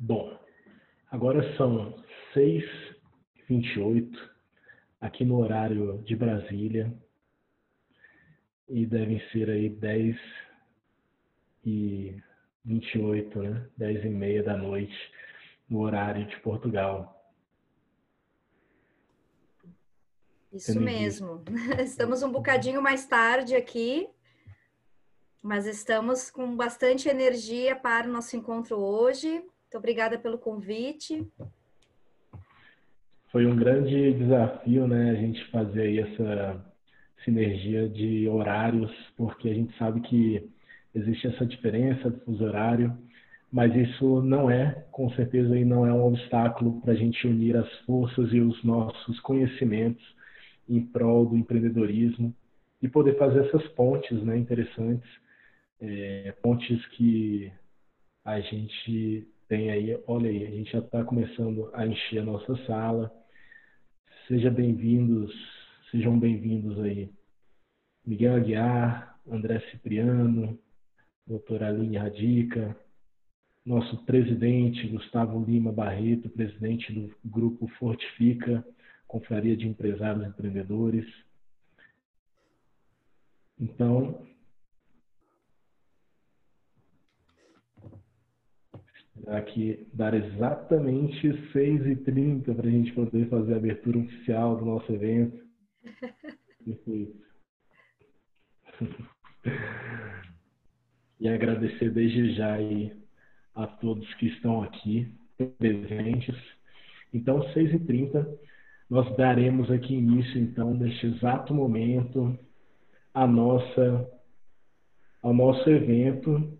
Bom, agora são 6h28 aqui no horário de Brasília e devem ser aí 10h28, né? 10h30 da noite no horário de Portugal. Isso mesmo. Estamos um bocadinho mais tarde aqui, mas estamos com bastante energia para o nosso encontro hoje. Muito obrigada pelo convite. Foi um grande desafio, né, a gente fazer aí essa sinergia de horários, porque a gente sabe que existe essa diferença do fuso horário, mas isso não é, com certeza, aí não é um obstáculo para a gente unir as forças e os nossos conhecimentos em prol do empreendedorismo e poder fazer essas pontes, né, interessantes, pontes que a gente tem aí. Olha aí, a gente já está começando a encher a nossa sala. Sejam bem-vindos aí Miguel Aguiar, André Cipriano, doutora Aline Radica, nosso presidente Gustavo Lima Barreto, presidente do Grupo Fortifica, Confraria de Empresários e Empreendedores. Então, aqui dar exatamente 6h30 para a gente poder fazer a abertura oficial do nosso evento. Perfeito. E agradecer desde já aí a todos que estão aqui presentes. Então, 6h30, nós daremos aqui início, então, neste exato momento, ao nosso evento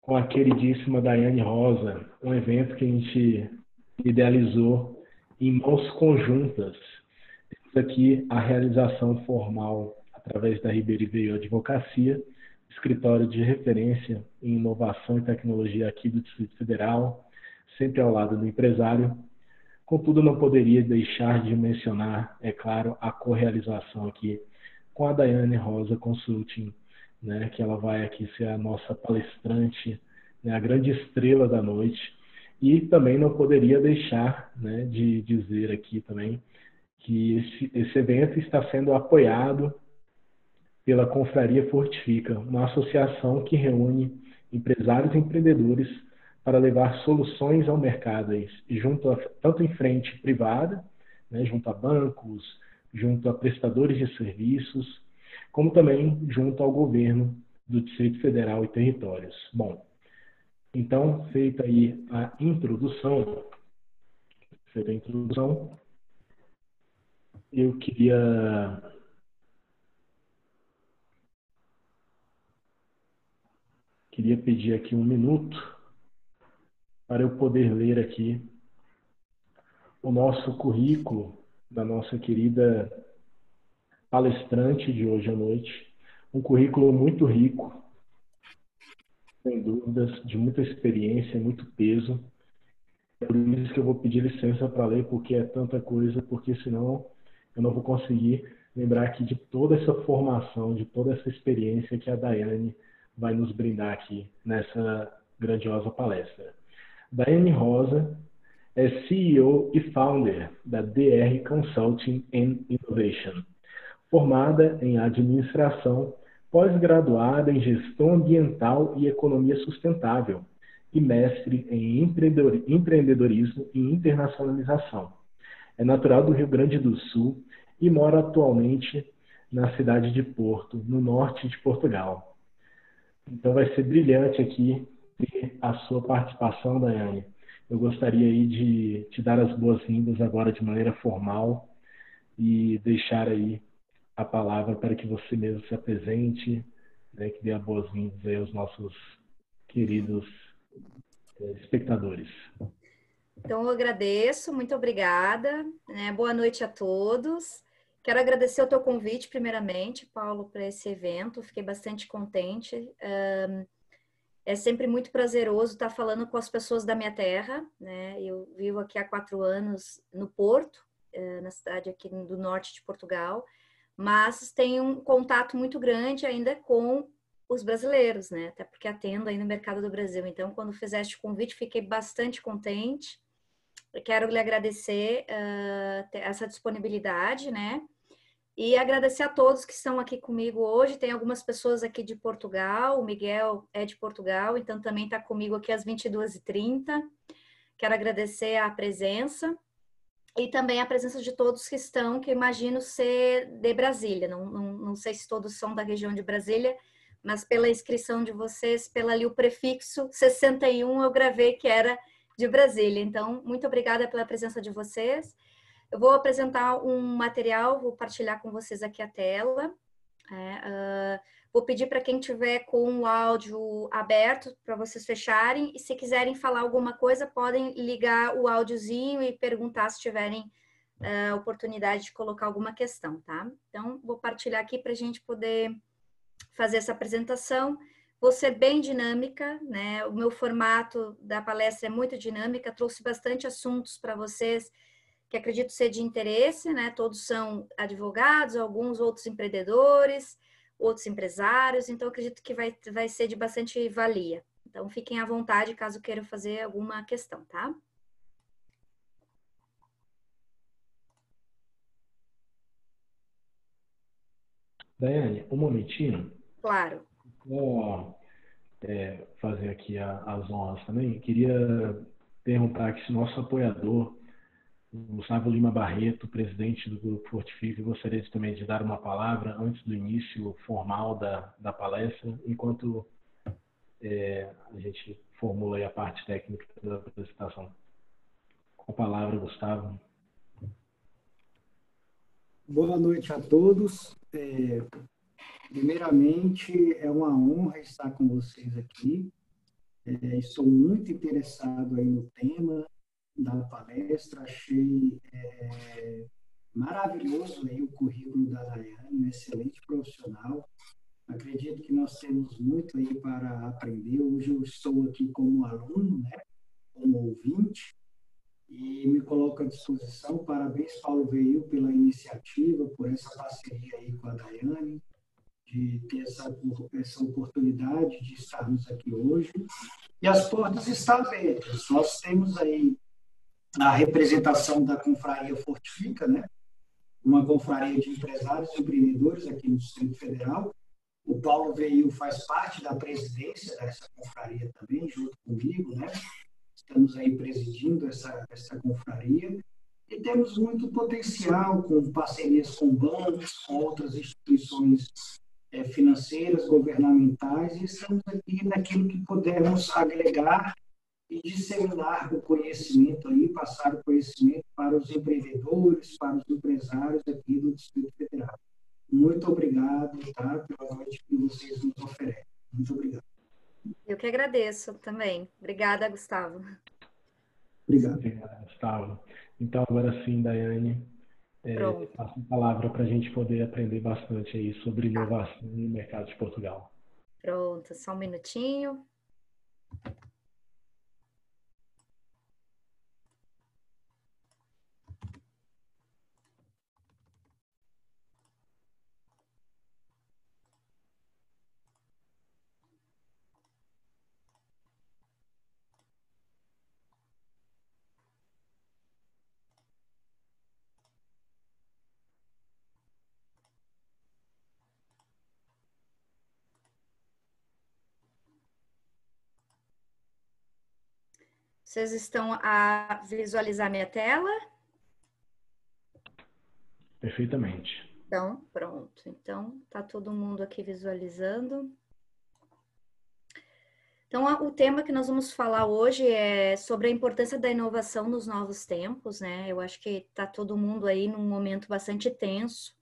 com a queridíssima Daiane Rosa, um evento que a gente idealizou em mãos conjuntas. Temos aqui a realização formal através da Ribeiro Veio Advocacia, escritório de referência em inovação e tecnologia aqui do Distrito Federal, sempre ao lado do empresário. Contudo, não poderia deixar de mencionar, é claro, a correalização aqui com a Daiane Rosa Consulting, né, que ela vai aqui ser a nossa palestrante, né, a grande estrela da noite. E também não poderia deixar, né, de dizer aqui também que esse evento está sendo apoiado pela Confraria Fortifica, uma associação que reúne empresários e empreendedores para levar soluções ao mercado, tanto em frente privada, né, junto a bancos, junto a prestadores de serviços, como também junto ao governo do Distrito Federal e territórios. Bom, então, feita aí a introdução, eu queria pedir aqui um minuto para eu poder ler aqui o nosso currículo da nossa querida palestrante de hoje à noite. Um currículo muito rico, sem dúvidas, de muita experiência, muito peso. É por isso que eu vou pedir licença para ler, porque é tanta coisa, porque senão eu não vou conseguir lembrar aqui de toda essa formação, de toda essa experiência que a Daiane vai nos brindar aqui nessa grandiosa palestra. Daiane Rosa é CEO e Founder da DR Consulting and Innovation, formada em administração, pós-graduada em gestão ambiental e economia sustentável e mestre em empreendedorismo e internacionalização. É natural do Rio Grande do Sul e mora atualmente na cidade de Porto, no norte de Portugal. Então vai ser brilhante aqui ter a sua participação, Daiane. Eu gostaria aí de te dar as boas-vindas agora de maneira formal e deixar aí a palavra para que você mesmo se apresente, né, que dê as boas-vindas aí aos nossos queridos espectadores. Então, eu agradeço, muito obrigada, né? Boa noite a todos. Quero agradecer o teu convite, primeiramente, Paulo, para esse evento. Fiquei bastante contente. É sempre muito prazeroso estar falando com as pessoas da minha terra, né? Eu vivo aqui há 4 anos no Porto, na cidade aqui do norte de Portugal, mas tenho um contato muito grande ainda com os brasileiros, né? Até porque atendo aí no mercado do Brasil. Então, quando fizeste o convite, fiquei bastante contente. Eu quero lhe agradecer essa disponibilidade, né? E agradecer a todos que estão aqui comigo hoje. Tem algumas pessoas aqui de Portugal, o Miguel é de Portugal, então também está comigo aqui às 22h30. Quero agradecer a presença e também a presença de todos que estão, que eu imagino ser de Brasília. Não sei se todos são da região de Brasília, mas pela inscrição de vocês, pela ali o prefixo 61, eu gravei que era de Brasília. Então, muito obrigada pela presença de vocês. Eu vou apresentar um material, vou partilhar com vocês aqui a tela. Vou pedir para quem tiver com o áudio aberto para vocês fecharem. E se quiserem falar alguma coisa, podem ligar o áudiozinho e perguntar se tiverem oportunidade de colocar alguma questão, tá? Então, vou partilhar aqui para a gente poder fazer essa apresentação. Vou ser bem dinâmica, né? O meu formato da palestra é muito dinâmica, trouxe bastante assuntos para vocês que acredito ser de interesse, né? Todos são advogados, alguns outros empreendedores, outros empresários, então acredito que vai ser de bastante valia. Então, fiquem à vontade caso queiram fazer alguma questão, tá? Daiane, um momentinho. Claro. Vou fazer aqui as honras também. Queria perguntar aqui se nosso apoiador, Gustavo Lima Barreto, presidente do Grupo Fortifica, gostaria também de dar uma palavra antes do início formal da palestra, enquanto a gente formula aí a parte técnica da apresentação. Com a palavra, Gustavo. Boa noite a todos. Primeiramente, é uma honra estar com vocês aqui. Estou muito interessado aí no tema da palestra. Achei maravilhoso aí o currículo da Daiane, um excelente profissional. Acredito que nós temos muito aí para aprender. Hoje eu estou aqui como aluno, né, como ouvinte, e me coloco à disposição. Parabéns, Paulo Veil, pela iniciativa, por essa parceria aí com a Daiane, de ter essa oportunidade de estarmos aqui hoje. E as portas estão abertas. Nós temos aí a representação da Confraria Fortifica, né? Uma confraria de empresários e empreendedores aqui no Distrito Federal. O Paulo Veil faz parte da presidência dessa confraria também, junto comigo, né? Estamos aí presidindo essa confraria e temos muito potencial com parcerias com bancos, com outras instituições financeiras, governamentais, e estamos aqui naquilo que pudermos agregar e disseminar o conhecimento aí, passar o conhecimento para os empreendedores, para os empresários aqui do Distrito Federal. Muito obrigado, tá, pela noite que vocês nos oferecem. Muito obrigado. Eu que agradeço também. Obrigada, Gustavo. Obrigado. Obrigado, Gustavo. Então, agora sim, Daiane, passo a palavra para a gente poder aprender bastante aí sobre inovação no mercado de Portugal. Pronto, só um minutinho. Vocês estão a visualizar minha tela? Perfeitamente. Então, pronto. Então, tá todo mundo aqui visualizando. Então, o tema que nós vamos falar hoje é sobre a importância da inovação nos novos tempos, né? Eu acho que tá todo mundo aí num momento bastante tenso.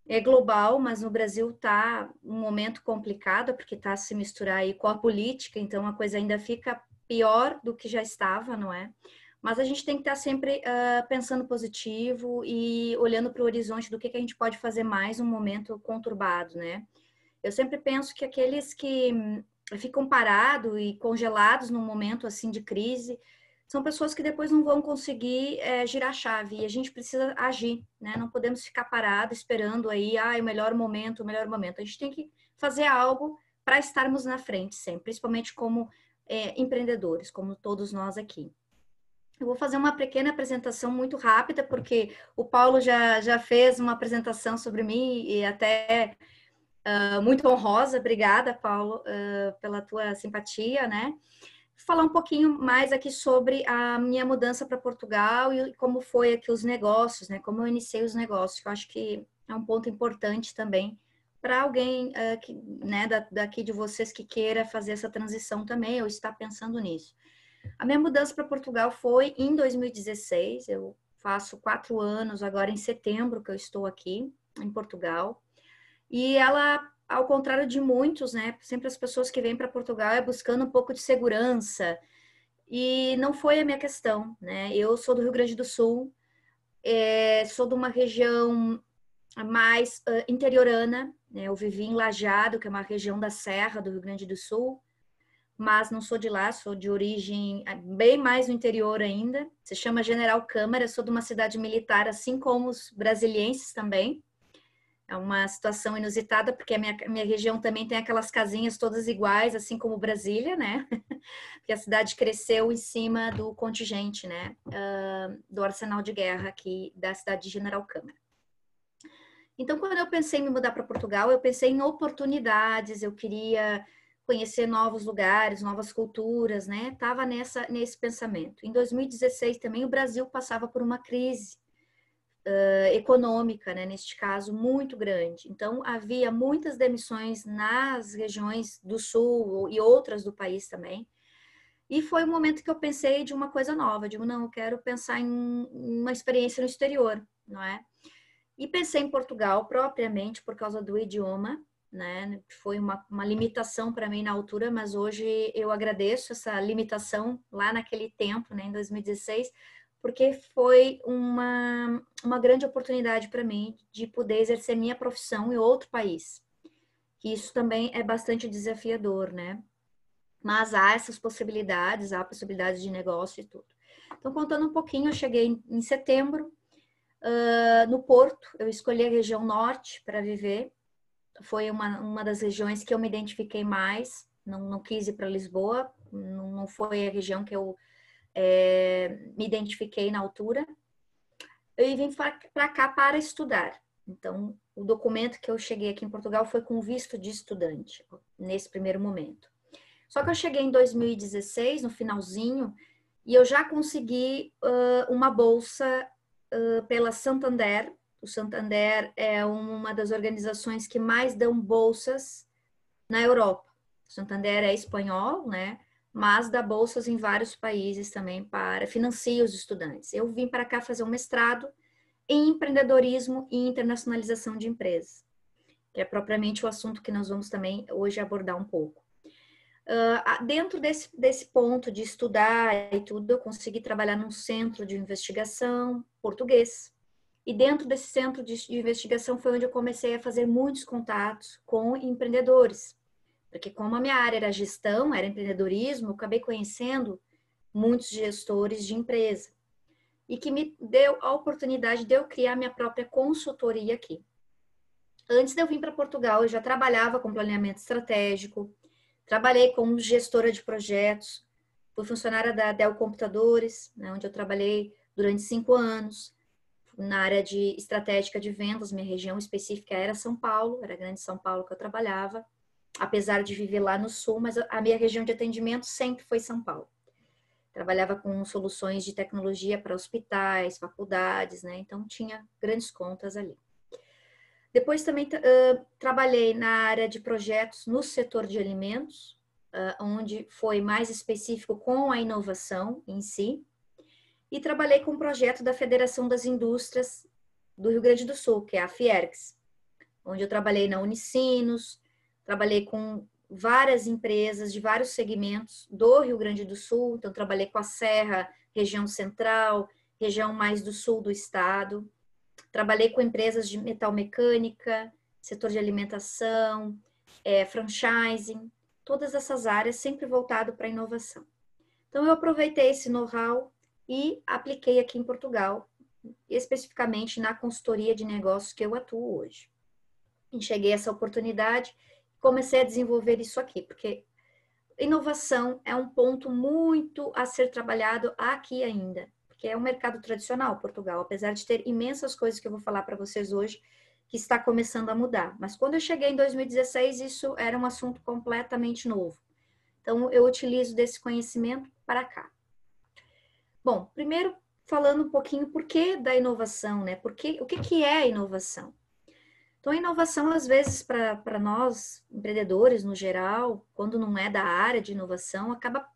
É global, mas no Brasil tá um momento complicado, porque tá a se misturar aí com a política, então a coisa ainda fica pior do que já estava, não é? Mas a gente tem que estar sempre pensando positivo e olhando para o horizonte do que a gente pode fazer mais num momento conturbado, né? Eu sempre penso que aqueles que ficam parados e congelados num momento assim de crise são pessoas que depois não vão conseguir girar a chave, e a gente precisa agir, né? Não podemos ficar parado esperando aí, o melhor momento, o melhor momento. A gente tem que fazer algo para estarmos na frente sempre, principalmente como empreendedores, como todos nós aqui. Eu vou fazer uma pequena apresentação muito rápida, porque o Paulo já fez uma apresentação sobre mim e até muito honrosa. Obrigada, Paulo, pela tua simpatia, né? Falar um pouquinho mais aqui sobre a minha mudança para Portugal e como foi aqui os negócios, né? Como eu iniciei os negócios, que eu acho que é um ponto importante também para alguém né, daqui de vocês que queira fazer essa transição também, ou está pensando nisso. A minha mudança para Portugal foi em 2016, eu faço 4 anos agora em setembro que eu estou aqui em Portugal, e ela, ao contrário de muitos, né, sempre as pessoas que vêm para Portugal é buscando um pouco de segurança, e não foi a minha questão, né, eu sou do Rio Grande do Sul, sou de uma região mais interiorana, né, eu vivi em Lajeado, que é uma região da Serra do Rio Grande do Sul, mas não sou de lá, sou de origem bem mais no interior ainda, se chama General Câmara, sou de uma cidade militar, assim como os brasilienses também. É uma situação inusitada, porque a minha região também tem aquelas casinhas todas iguais, assim como Brasília, né? Porque a cidade cresceu em cima do contingente, né? Do arsenal de guerra aqui da cidade de General Câmara. Então, quando eu pensei em me mudar para Portugal, eu pensei em oportunidades, eu queria conhecer novos lugares, novas culturas, né? Estava nesse pensamento. Em 2016 também o Brasil passava por uma crise econômica, né? Neste caso, muito grande. Então, havia muitas demissões nas regiões do Sul e outras do país também. E foi o momento que eu pensei de uma coisa nova. Digo, não, eu quero pensar em uma experiência no exterior, não é? E pensei em Portugal propriamente por causa do idioma, né? Foi uma limitação para mim na altura, mas hoje eu agradeço essa limitação lá naquele tempo, né, em 2016, porque foi uma grande oportunidade para mim de poder exercer minha profissão em outro país. E isso também é bastante desafiador, né? Mas há essas possibilidades, há possibilidades de negócio e tudo. Então, contando um pouquinho, eu cheguei em setembro, no Porto, eu escolhi a região norte para viver. Foi uma das regiões que eu me identifiquei mais. Não quis ir para Lisboa, não foi a região que eu me identifiquei na altura. Eu vim para cá para estudar. Então, o documento que eu cheguei aqui em Portugal foi com visto de estudante, nesse primeiro momento. Só que eu cheguei em 2016, no finalzinho, e eu já consegui uma bolsa pela Santander. O Santander é uma das organizações que mais dão bolsas na Europa. O Santander é espanhol, né? Mas dá bolsas em vários países também para financiar os estudantes. Eu vim para cá fazer um mestrado em empreendedorismo e internacionalização de empresas, que é propriamente o assunto que nós vamos também hoje abordar um pouco. Dentro desse ponto de estudar e tudo, eu consegui trabalhar num centro de investigação português. E dentro desse centro de investigação foi onde eu comecei a fazer muitos contatos com empreendedores. Porque como a minha área era gestão, era empreendedorismo, eu acabei conhecendo muitos gestores de empresa. E que me deu a oportunidade de eu criar minha própria consultoria aqui. Antes de eu vir para Portugal, eu já trabalhava com planeamento estratégico, trabalhei como gestora de projetos, fui funcionária da Dell Computadores, né, onde eu trabalhei durante 5 anos, na área de estratégica de vendas. Minha região específica era São Paulo, era Grande São Paulo que eu trabalhava, apesar de viver lá no Sul, mas a minha região de atendimento sempre foi São Paulo. Trabalhava com soluções de tecnologia para hospitais, faculdades, né, então tinha grandes contas ali. Depois também trabalhei na área de projetos no setor de alimentos, onde foi mais específico com a inovação em si. E trabalhei com um projeto da Federação das Indústrias do Rio Grande do Sul, que é a Fiergs, onde eu trabalhei na Unicinos, trabalhei com várias empresas de vários segmentos do Rio Grande do Sul. Então, trabalhei com a Serra, região central, região mais do sul do estado. Trabalhei com empresas de metalmecânica, setor de alimentação, franchising, todas essas áreas sempre voltado para a inovação. Então, eu aproveitei esse know-how e apliquei aqui em Portugal, especificamente na consultoria de negócios que eu atuo hoje. Enxerguei essa oportunidade e comecei a desenvolver isso aqui, porque inovação é um ponto muito a ser trabalhado aqui ainda, porque é um mercado tradicional, Portugal, apesar de ter imensas coisas que eu vou falar para vocês hoje, que está começando a mudar. Mas quando eu cheguei em 2016, isso era um assunto completamente novo. Então, eu utilizo desse conhecimento para cá. Bom, primeiro, falando um pouquinho por que da inovação, né? O que é a inovação? Então, a inovação, às vezes, para nós, empreendedores no geral, quando não é da área de inovação, acaba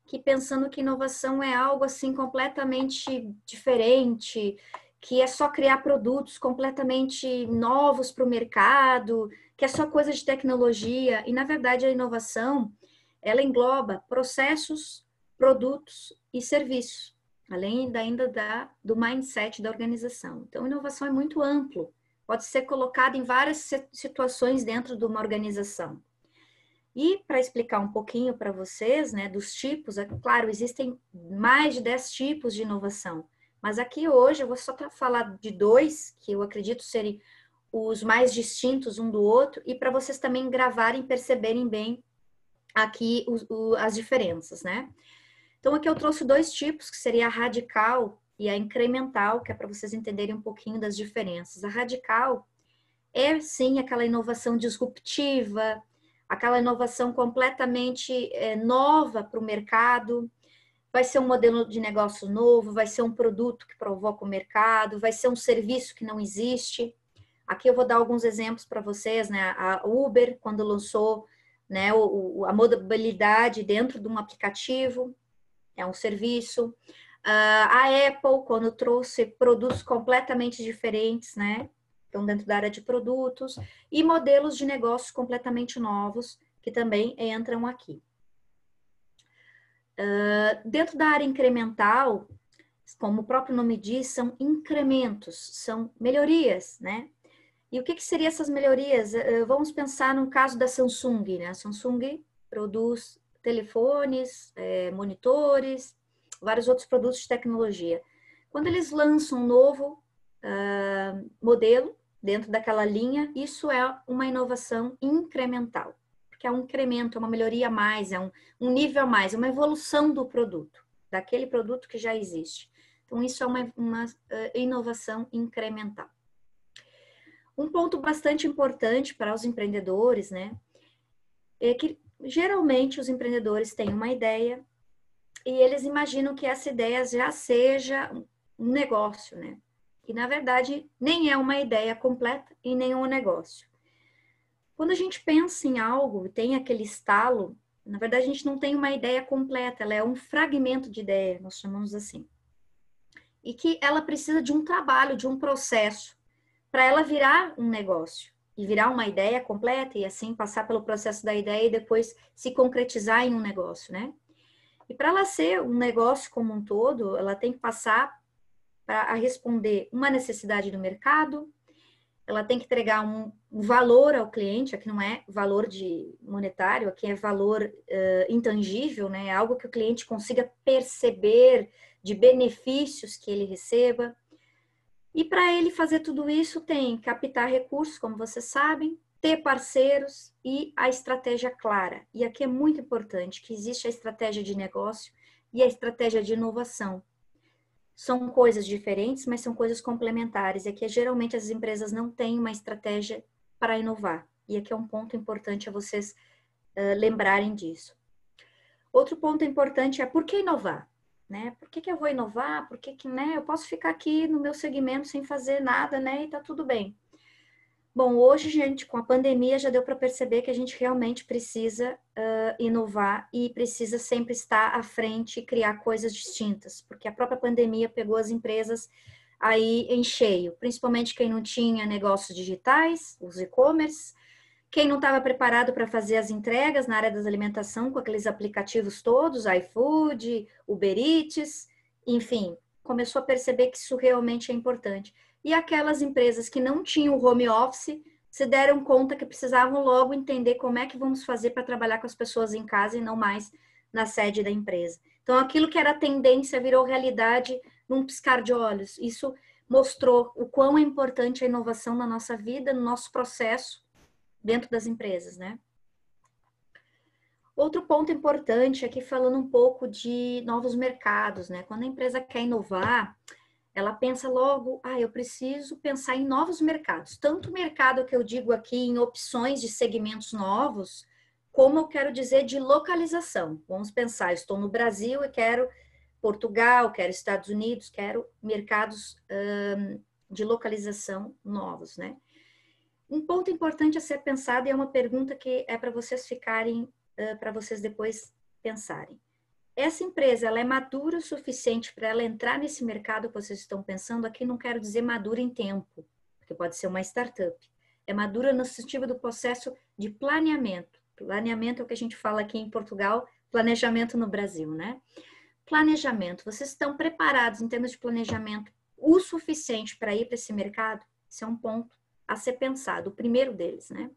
que pensando que inovação é algo assim completamente diferente, que é só criar produtos completamente novos para o mercado, que é só coisa de tecnologia. E, na verdade, a inovação, ela engloba processos, produtos e serviços, além ainda do mindset da organização. Então, inovação é muito amplo, pode ser colocado em várias situações dentro de uma organização. E para explicar um pouquinho para vocês, né, dos tipos, é claro, existem mais de 10 tipos de inovação, mas aqui hoje eu vou só falar de 2, que eu acredito serem os mais distintos um do outro, e para vocês também gravarem e perceberem bem aqui as diferenças, né? Então, aqui eu trouxe 2 tipos, que seria a radical e a incremental, que é para vocês entenderem um pouquinho das diferenças. A radical é, sim, aquela inovação disruptiva, aquela inovação completamente nova para o mercado. Vai ser um modelo de negócio novo, vai ser um produto que provoca o mercado, vai ser um serviço que não existe. Aqui eu vou dar alguns exemplos para vocês, né? A Uber, quando lançou, né, a mobilidade dentro de um aplicativo, é um serviço. A Apple, quando trouxe produtos completamente diferentes, né? Então, dentro da área de produtos, e modelos de negócios completamente novos, que também entram aqui. Dentro da área incremental, como o próprio nome diz, são incrementos, são melhorias, né? E o que seriam essas melhorias? Vamos pensar no caso da Samsung, né? A Samsung produz telefones, monitores, vários outros produtos de tecnologia. Quando eles lançam um novo modelo dentro daquela linha, isso é uma inovação incremental, porque é um incremento, é uma melhoria a mais, é um nível a mais, é uma evolução do produto, daquele produto que já existe. Então, isso é uma inovação incremental. Um ponto bastante importante para os empreendedores, né, é que geralmente os empreendedores têm uma ideia e eles imaginam que essa ideia já seja um negócio, né? Que na verdade nem é uma ideia completa e nem um negócio. Quando a gente pensa em algo, tem aquele estalo, na verdade a gente não tem uma ideia completa, ela é um fragmento de ideia, nós chamamos assim. E que ela precisa de um trabalho, de um processo, para ela virar um negócio e virar uma ideia completa e assim passar pelo processo da ideia e depois se concretizar em um negócio, né? E para ela ser um negócio como um todo, ela tem que passar para responder uma necessidade do mercado, ela tem que entregar um valor ao cliente, aqui não é valor monetário, aqui é valor intangível, né? É algo que o cliente consiga perceber de benefícios que ele receba. E para ele fazer tudo isso, tem que captar recursos, como vocês sabem, ter parceiros e a estratégia clara. E aqui é muito importante que existe a estratégia de negócio e a estratégia de inovação. São coisas diferentes, mas são coisas complementares. E aqui, geralmente, as empresas não têm uma estratégia para inovar. E aqui é um ponto importante a vocês lembrarem disso. Outro ponto importante é por que inovar? Né? Por que eu vou inovar? Por que né, eu posso ficar aqui no meu segmento sem fazer nada, né? E tá tudo bem. Bom, hoje, gente, com a pandemia já deu para perceber que a gente realmente precisa inovar e precisa sempre estar à frente e criar coisas distintas, porque a própria pandemia pegou as empresas aí em cheio, principalmente quem não tinha negócios digitais, os e-commerce, quem não estava preparado para fazer as entregas na área da alimentação com aqueles aplicativos todos, iFood, Uber Eats, enfim, começou a perceber que isso realmente é importante. E aquelas empresas que não tinham home office se deram conta que precisavam logo entender como é que vamos fazer para trabalhar com as pessoas em casa e não mais na sede da empresa. Então, aquilo que era tendência virou realidade num piscar de olhos. Isso mostrou o quão é importante a inovação na nossa vida, no nosso processo dentro das empresas, né? Outro ponto importante aqui, falando um pouco de novos mercados, né? Quando a empresa quer inovar, ela pensa logo, eu preciso pensar em novos mercados. Tanto o mercado que eu digo aqui em opções de segmentos novos, como eu quero dizer de localização. Vamos pensar, estou no Brasil e quero Portugal, quero Estados Unidos, quero mercados de localização novos, né? Um ponto importante a ser pensado e é uma pergunta que é para vocês ficarem, para vocês depois pensarem. Essa empresa, ela é madura o suficiente para ela entrar nesse mercado que vocês estão pensando? Aqui não quero dizer madura em tempo, porque pode ser uma startup. É madura no sentido do processo de planeamento. Planeamento é o que a gente fala aqui em Portugal, planejamento no Brasil, né? Planejamento. Vocês estão preparados em termos de planejamento o suficiente para ir para esse mercado? Esse é um ponto a ser pensado, o primeiro deles, né?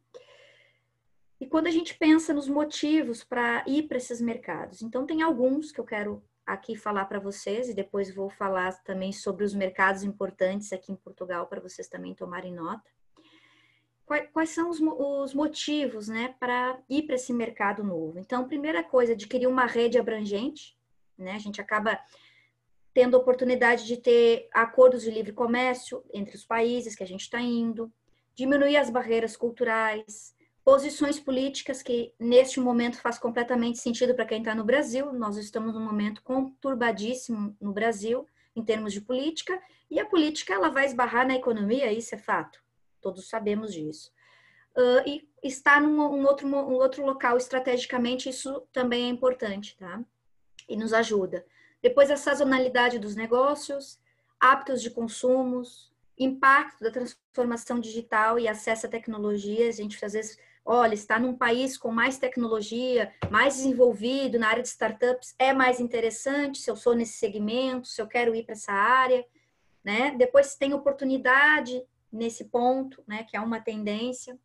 E quando a gente pensa nos motivos para ir para esses mercados, então tem alguns que eu quero aqui falar para vocês e depois vou falar também sobre os mercados importantes aqui em Portugal para vocês também tomarem nota. Quais são os motivos, né, para ir para esse mercado novo? Então, primeira coisa, adquirir uma rede abrangente, né? A gente acaba tendo a oportunidade de ter acordos de livre comércio entre os países que a gente está indo, diminuir as barreiras culturais, posições políticas que neste momento faz completamente sentido para quem está no Brasil. Nós estamos num momento conturbadíssimo no Brasil em termos de política e a política ela vai esbarrar na economia, isso é fato. Todos sabemos disso. E estar num outro local estrategicamente, isso também é importante, tá? E nos ajuda. Depois a sazonalidade dos negócios, hábitos de consumos, impacto da transformação digital e acesso à tecnologia. A gente às vezes, olha, está num país com mais tecnologia, mais desenvolvido na área de startups, é mais interessante se eu sou nesse segmento, se eu quero ir para essa área, né? Depois tem oportunidade nesse ponto, né, que é uma tendência.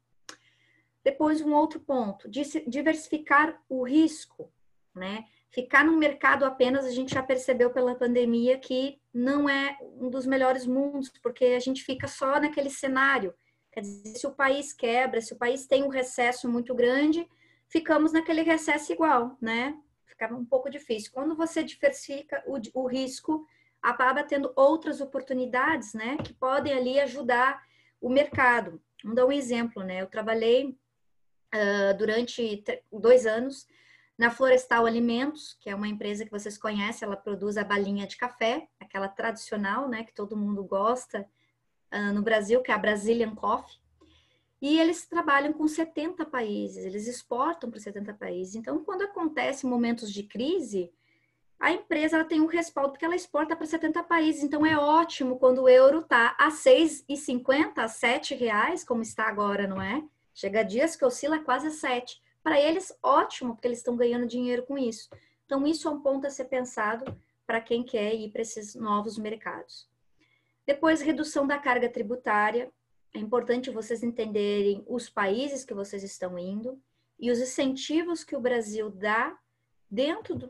Depois um outro ponto, diversificar o risco, né? Ficar no mercado apenas, a gente já percebeu pela pandemia que não é um dos melhores mundos, porque a gente fica só naquele cenário. Quer dizer, se o país quebra, se o país tem um recesso muito grande, ficamos naquele recesso igual, né? Ficava um pouco difícil. Quando você diversifica o risco, acaba tendo outras oportunidades, né? Que podem ali ajudar o mercado. Vamos dar um exemplo, né? Eu trabalhei durante 2 anos na Florestal Alimentos, que é uma empresa que vocês conhecem, ela produz a balinha de café, aquela tradicional, né, que todo mundo gosta no Brasil, que é a Brazilian Coffee. E eles trabalham com 70 países, eles exportam para 70 países. Então, quando acontece momentos de crise, a empresa ela tem um respaldo porque ela exporta para 70 países. Então, é ótimo quando o euro está a R$ 6,50, a R$ 7, como está agora, não é? Chega dias que oscila quase a 7. Para eles, ótimo, porque eles estão ganhando dinheiro com isso. Então, isso é um ponto a ser pensado para quem quer ir para esses novos mercados. Depois, redução da carga tributária. É importante vocês entenderem os países que vocês estão indo e os incentivos que o Brasil dá dentro do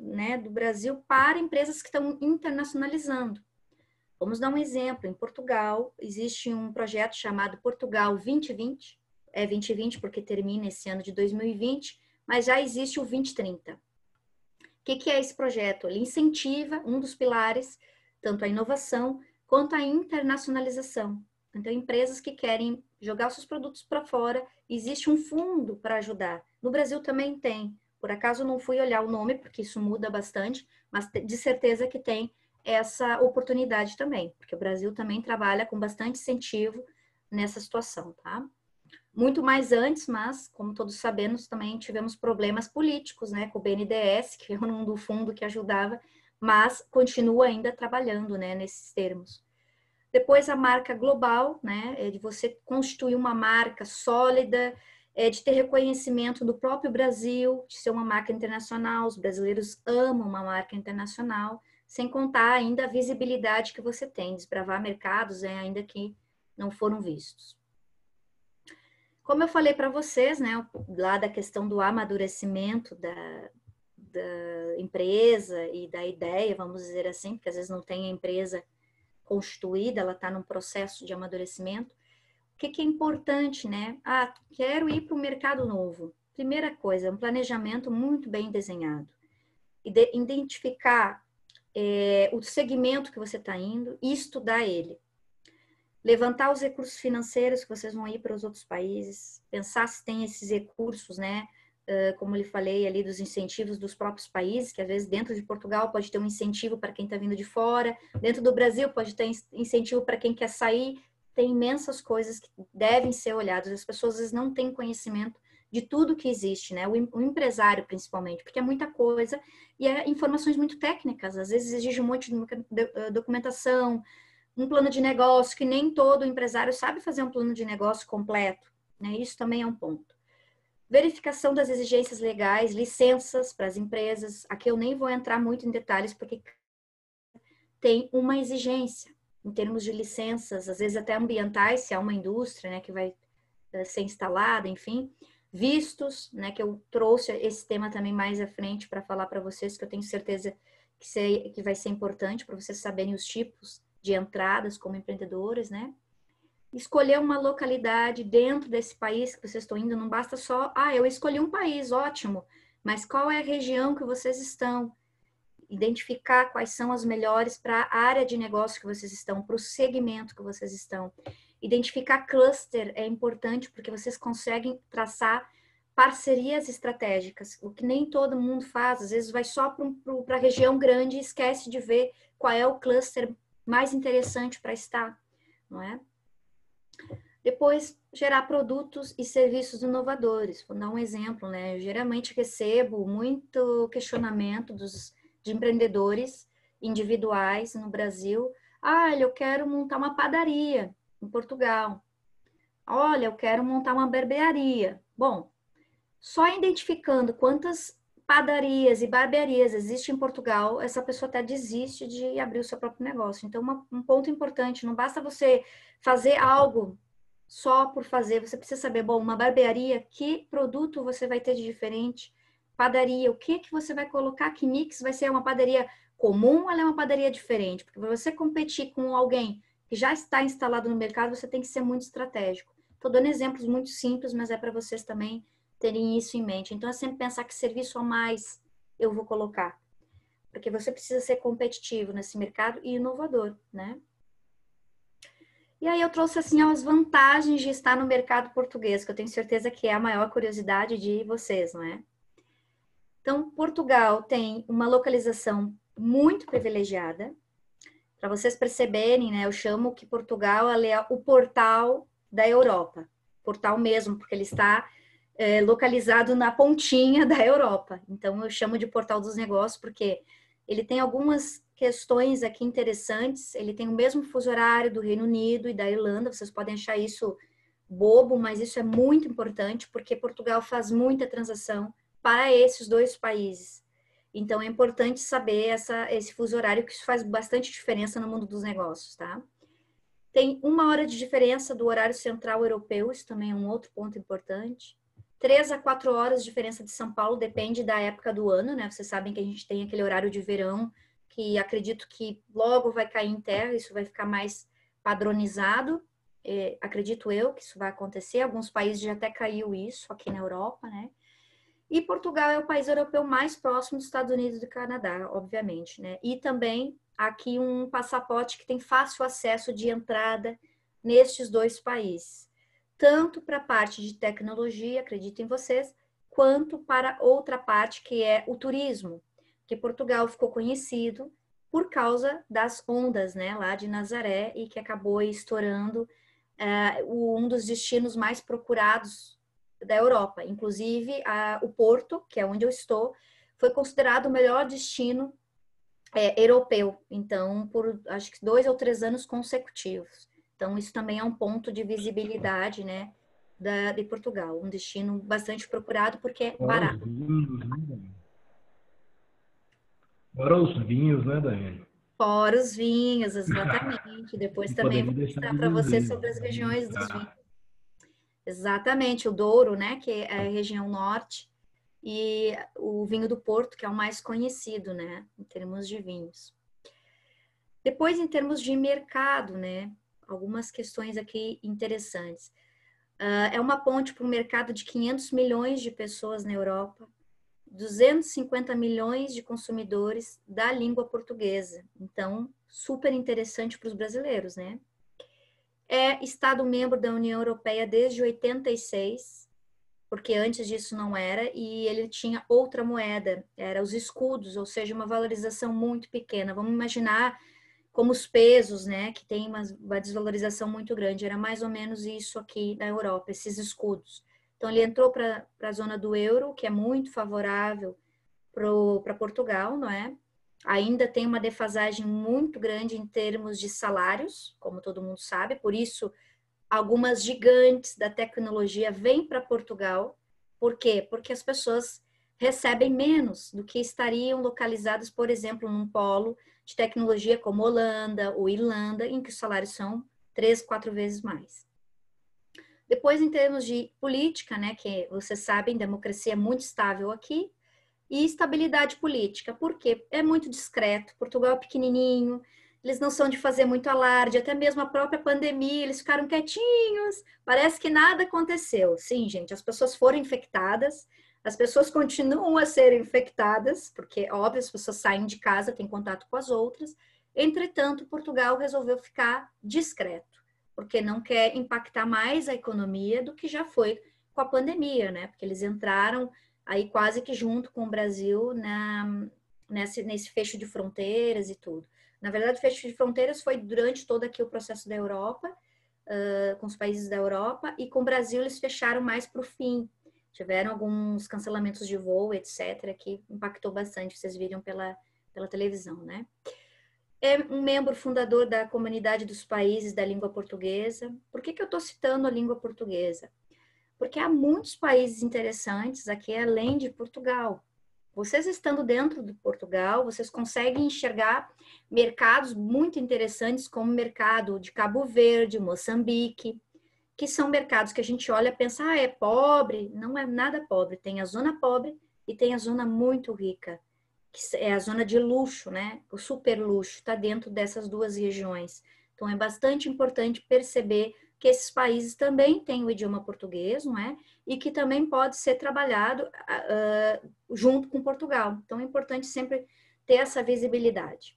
Brasil para empresas que estão internacionalizando. Vamos dar um exemplo. Em Portugal, existe um projeto chamado Portugal 2020. É 2020 porque termina esse ano de 2020, mas já existe o 2030. O que é esse projeto? Ele incentiva um dos pilares, tanto a inovação quanto a internacionalização. Então, empresas que querem jogar os seus produtos para fora, existe um fundo para ajudar. No Brasil também tem. Por acaso não fui olhar o nome, porque isso muda bastante, mas de certeza que tem essa oportunidade também, porque o Brasil também trabalha com bastante incentivo nessa situação, tá? Muito mais antes, mas, como todos sabemos, também tivemos problemas políticos, né, com o BNDES, que é um do fundo que ajudava, mas continua ainda trabalhando, né, nesses termos. Depois a marca global, né, é de você constituir uma marca sólida, de ter reconhecimento do próprio Brasil, de ser uma marca internacional. Os brasileiros amam uma marca internacional, sem contar ainda a visibilidade que você tem, desbravar mercados, ainda que não foram vistos. Como eu falei para vocês, né, lá da questão do amadurecimento da empresa e da ideia, vamos dizer assim, porque às vezes não tem a empresa constituída, ela está num processo de amadurecimento. O que é importante, né? Ah, quero ir para um mercado novo. Primeira coisa, um planejamento muito bem desenhado. Identificar o segmento que você está indo e estudar ele. Levantar os recursos financeiros que vocês vão ir para os outros países, pensar se tem esses recursos, né? Como eu falei ali, dos incentivos dos próprios países, que às vezes dentro de Portugal pode ter um incentivo para quem está vindo de fora, dentro do Brasil pode ter incentivo para quem quer sair. Tem imensas coisas que devem ser olhadas. As pessoas às vezes não têm conhecimento de tudo que existe, né? O empresário, principalmente, porque é muita coisa e é informações muito técnicas. Às vezes exige um monte de documentação, um plano de negócio, que nem todo empresário sabe fazer um plano de negócio completo, né? Isso também é um ponto. Verificação das exigências legais, licenças para as empresas. Aqui eu nem vou entrar muito em detalhes, porque tem uma exigência em termos de licenças, às vezes até ambientais, se há uma indústria, né, que vai ser instalada, enfim. Vistos, né, que eu trouxe esse tema também mais à frente para falar para vocês, que eu tenho certeza que vai ser importante para vocês saberem os tipos de entradas como empreendedores, né? Escolher uma localidade dentro desse país que vocês estão indo, não basta só, eu escolhi um país, ótimo, mas qual é a região que vocês estão? Identificar quais são as melhores para a área de negócio que vocês estão, para o segmento que vocês estão. Identificar cluster é importante porque vocês conseguem traçar parcerias estratégicas, o que nem todo mundo faz, às vezes vai só para a região grande e esquece de ver qual é o cluster mais interessante para estar, não é? Depois, gerar produtos e serviços inovadores. Vou dar um exemplo, né? Eu geralmente recebo muito questionamento de empreendedores individuais no Brasil. Olha, eu quero montar uma padaria em Portugal. Olha, eu quero montar uma barbearia. Bom, só identificando quantas padarias e barbearias existem em Portugal, essa pessoa até desiste de abrir o seu próprio negócio. Então, um ponto importante, não basta você fazer algo só por fazer, você precisa saber, bom, uma barbearia, que produto você vai ter de diferente? Padaria, o que você vai colocar? Que mix vai ser uma padaria comum ou ela é uma padaria diferente? Porque para você competir com alguém que já está instalado no mercado, você tem que ser muito estratégico. Estou dando exemplos muito simples, mas é para vocês também terem isso em mente. Então, é sempre pensar que serviço a mais eu vou colocar. Porque você precisa ser competitivo nesse mercado e inovador, né? E aí eu trouxe, assim, as vantagens de estar no mercado português, que eu tenho certeza que é a maior curiosidade de vocês, não é? Então, Portugal tem uma localização muito privilegiada. Para vocês perceberem, né? Eu chamo que Portugal é o portal da Europa. Portal mesmo, porque ele está localizado na pontinha da Europa. Então, eu chamo de portal dos negócios, porque ele tem algumas questões aqui interessantes. Ele tem o mesmo fuso horário do Reino Unido e da Irlanda. Vocês podem achar isso bobo, mas isso é muito importante, porque Portugal faz muita transação para esses dois países. Então, é importante saber esse fuso horário, que isso faz bastante diferença no mundo dos negócios, tá? Tem 1 hora de diferença do horário central europeu, isso também é um outro ponto importante. 3 a 4 horas de diferença de São Paulo, depende da época do ano, né? Vocês sabem que a gente tem aquele horário de verão, que acredito que logo vai cair em terra, isso vai ficar mais padronizado. Acredito eu que isso vai acontecer. Alguns países já até caiu isso aqui na Europa, né? E Portugal é o país europeu mais próximo dos Estados Unidos e do Canadá, obviamente, né? E também aqui um passaporte que tem fácil acesso de entrada nestes dois países. Tanto para a parte de tecnologia, acreditem vocês, quanto para outra parte que é o turismo. Que Portugal ficou conhecido por causa das ondas, né? Lá de Nazaré, e que acabou estourando um dos destinos mais procurados da Europa. Inclusive, o Porto, que é onde eu estou, foi considerado o melhor destino europeu. Então, por acho que 2 ou 3 anos consecutivos. Então, isso também é um ponto de visibilidade, né, de Portugal. Um destino bastante procurado porque é barato. Fora os vinhos, né, Daiane? Fora os vinhos, exatamente. Depois também vou mostrar para você sobre as regiões dos vinhos. Exatamente, o Douro, né, que é a região norte, e o vinho do Porto, que é o mais conhecido, né, em termos de vinhos. Depois, em termos de mercado, né, algumas questões aqui interessantes. É uma ponte para um mercado de 500 milhões de pessoas na Europa, 250 milhões de consumidores da língua portuguesa. Então, super interessante para os brasileiros, né? É Estado membro da União Europeia desde 86, porque antes disso não era, e ele tinha outra moeda, era os escudos, ou seja, uma valorização muito pequena. Vamos imaginar como os pesos, né, que tem uma desvalorização muito grande. Era mais ou menos isso aqui na Europa, esses escudos. Então, ele entrou para a zona do euro, que é muito favorável para Portugal, não é? Ainda tem uma defasagem muito grande em termos de salários, como todo mundo sabe, por isso algumas gigantes da tecnologia vêm para Portugal. Por quê? Porque as pessoas recebem menos do que estariam localizadas, por exemplo, num polo de tecnologia como Holanda ou Irlanda, em que os salários são 3, 4 vezes mais. Depois, em termos de política, né, que vocês sabem, democracia é muito estável aqui, e estabilidade política, porque é muito discreto, Portugal é pequenininho, eles não são de fazer muito alarde, até mesmo a própria pandemia, eles ficaram quietinhos, parece que nada aconteceu. Sim, gente, as pessoas foram infectadas, as pessoas continuam a ser infectadas, porque, óbvio, as pessoas saem de casa, têm contato com as outras, entretanto, Portugal resolveu ficar discreto, porque não quer impactar mais a economia do que já foi com a pandemia, né? Porque eles entraram aí quase que junto com o Brasil nesse fecho de fronteiras e tudo. Na verdade, o fecho de fronteiras foi durante todo aqui o processo da Europa, com os países da Europa, e com o Brasil eles fecharam mais para o fim. Tiveram alguns cancelamentos de voo, etc., que impactou bastante, vocês viram pela televisão, né? É um membro fundador da Comunidade dos Países da Língua Portuguesa. Por que eu estou citando a língua portuguesa? Porque há muitos países interessantes aqui além de Portugal. Vocês estando dentro de Portugal, vocês conseguem enxergar mercados muito interessantes, como o mercado de Cabo Verde, Moçambique, que são mercados que a gente olha e pensa, é pobre. Não é nada pobre. Tem a zona pobre e tem a zona muito rica, que é a zona de luxo, né? O super luxo está dentro dessas duas regiões. Então, é bastante importante perceber que esses países também têm o idioma português, não é? E que também pode ser trabalhado junto com Portugal. Então, é importante sempre ter essa visibilidade.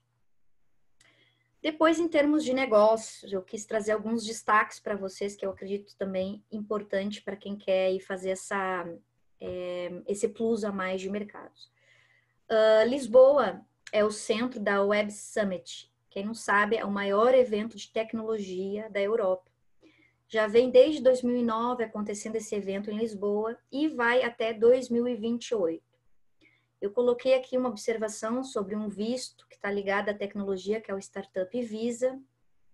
Depois, em termos de negócios, eu quis trazer alguns destaques para vocês, que eu acredito também importante para quem quer ir fazer esse plus a mais de mercados. Lisboa é o centro da Web Summit. Quem não sabe, é o maior evento de tecnologia da Europa. Já vem desde 2009 acontecendo esse evento em Lisboa e vai até 2028. Eu coloquei aqui uma observação sobre um visto que está ligado à tecnologia, que é o Startup Visa.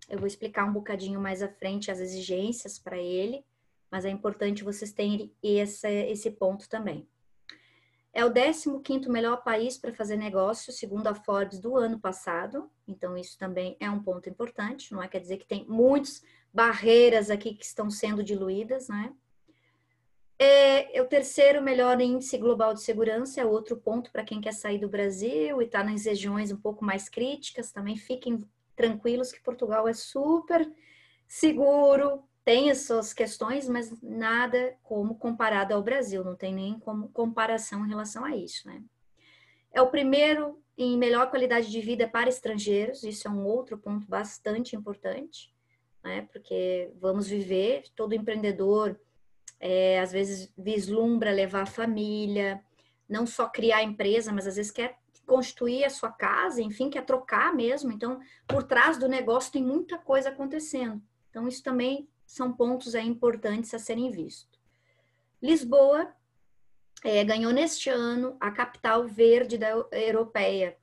Eu vou explicar um bocadinho mais à frente as exigências para ele, mas é importante vocês terem esse ponto também. É o 15º melhor país para fazer negócio, segundo a Forbes do ano passado. Então, isso também é um ponto importante. Não é quer dizer que tem muitas barreiras aqui que estão sendo diluídas, né? É o 3º melhor índice global de segurança, é outro ponto para quem quer sair do Brasil e está nas regiões um pouco mais críticas. Também fiquem tranquilos que Portugal é super seguro, tem as suas questões, mas nada como comparado ao Brasil, não tem nem como comparação em relação a isso, né? É o 1º em melhor qualidade de vida para estrangeiros, isso é um outro ponto bastante importante, né? Porque vamos viver, todo empreendedor às vezes vislumbra levar a família, não só criar a empresa, mas às vezes quer constituir a sua casa, enfim, quer trocar mesmo. Então, por trás do negócio tem muita coisa acontecendo. Então, isso também são pontos importantes a serem vistos. Lisboa ganhou neste ano a capital verde europeia.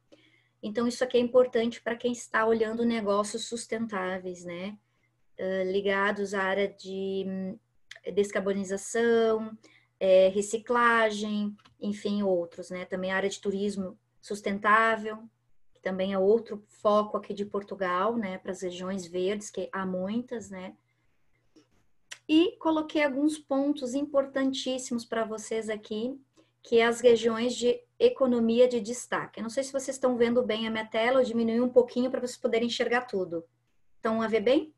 Então, isso aqui é importante para quem está olhando negócios sustentáveis, né? Ligados à área de descarbonização, reciclagem, enfim, outros, né? Também a área de turismo sustentável, que também é outro foco aqui de Portugal, né? Para as regiões verdes, que há muitas, né? E coloquei alguns pontos importantíssimos para vocês aqui, que é as regiões de economia de destaque. Eu não sei se vocês estão vendo bem a minha tela, eu diminui um pouquinho para vocês poderem enxergar tudo. Estão a ver bem?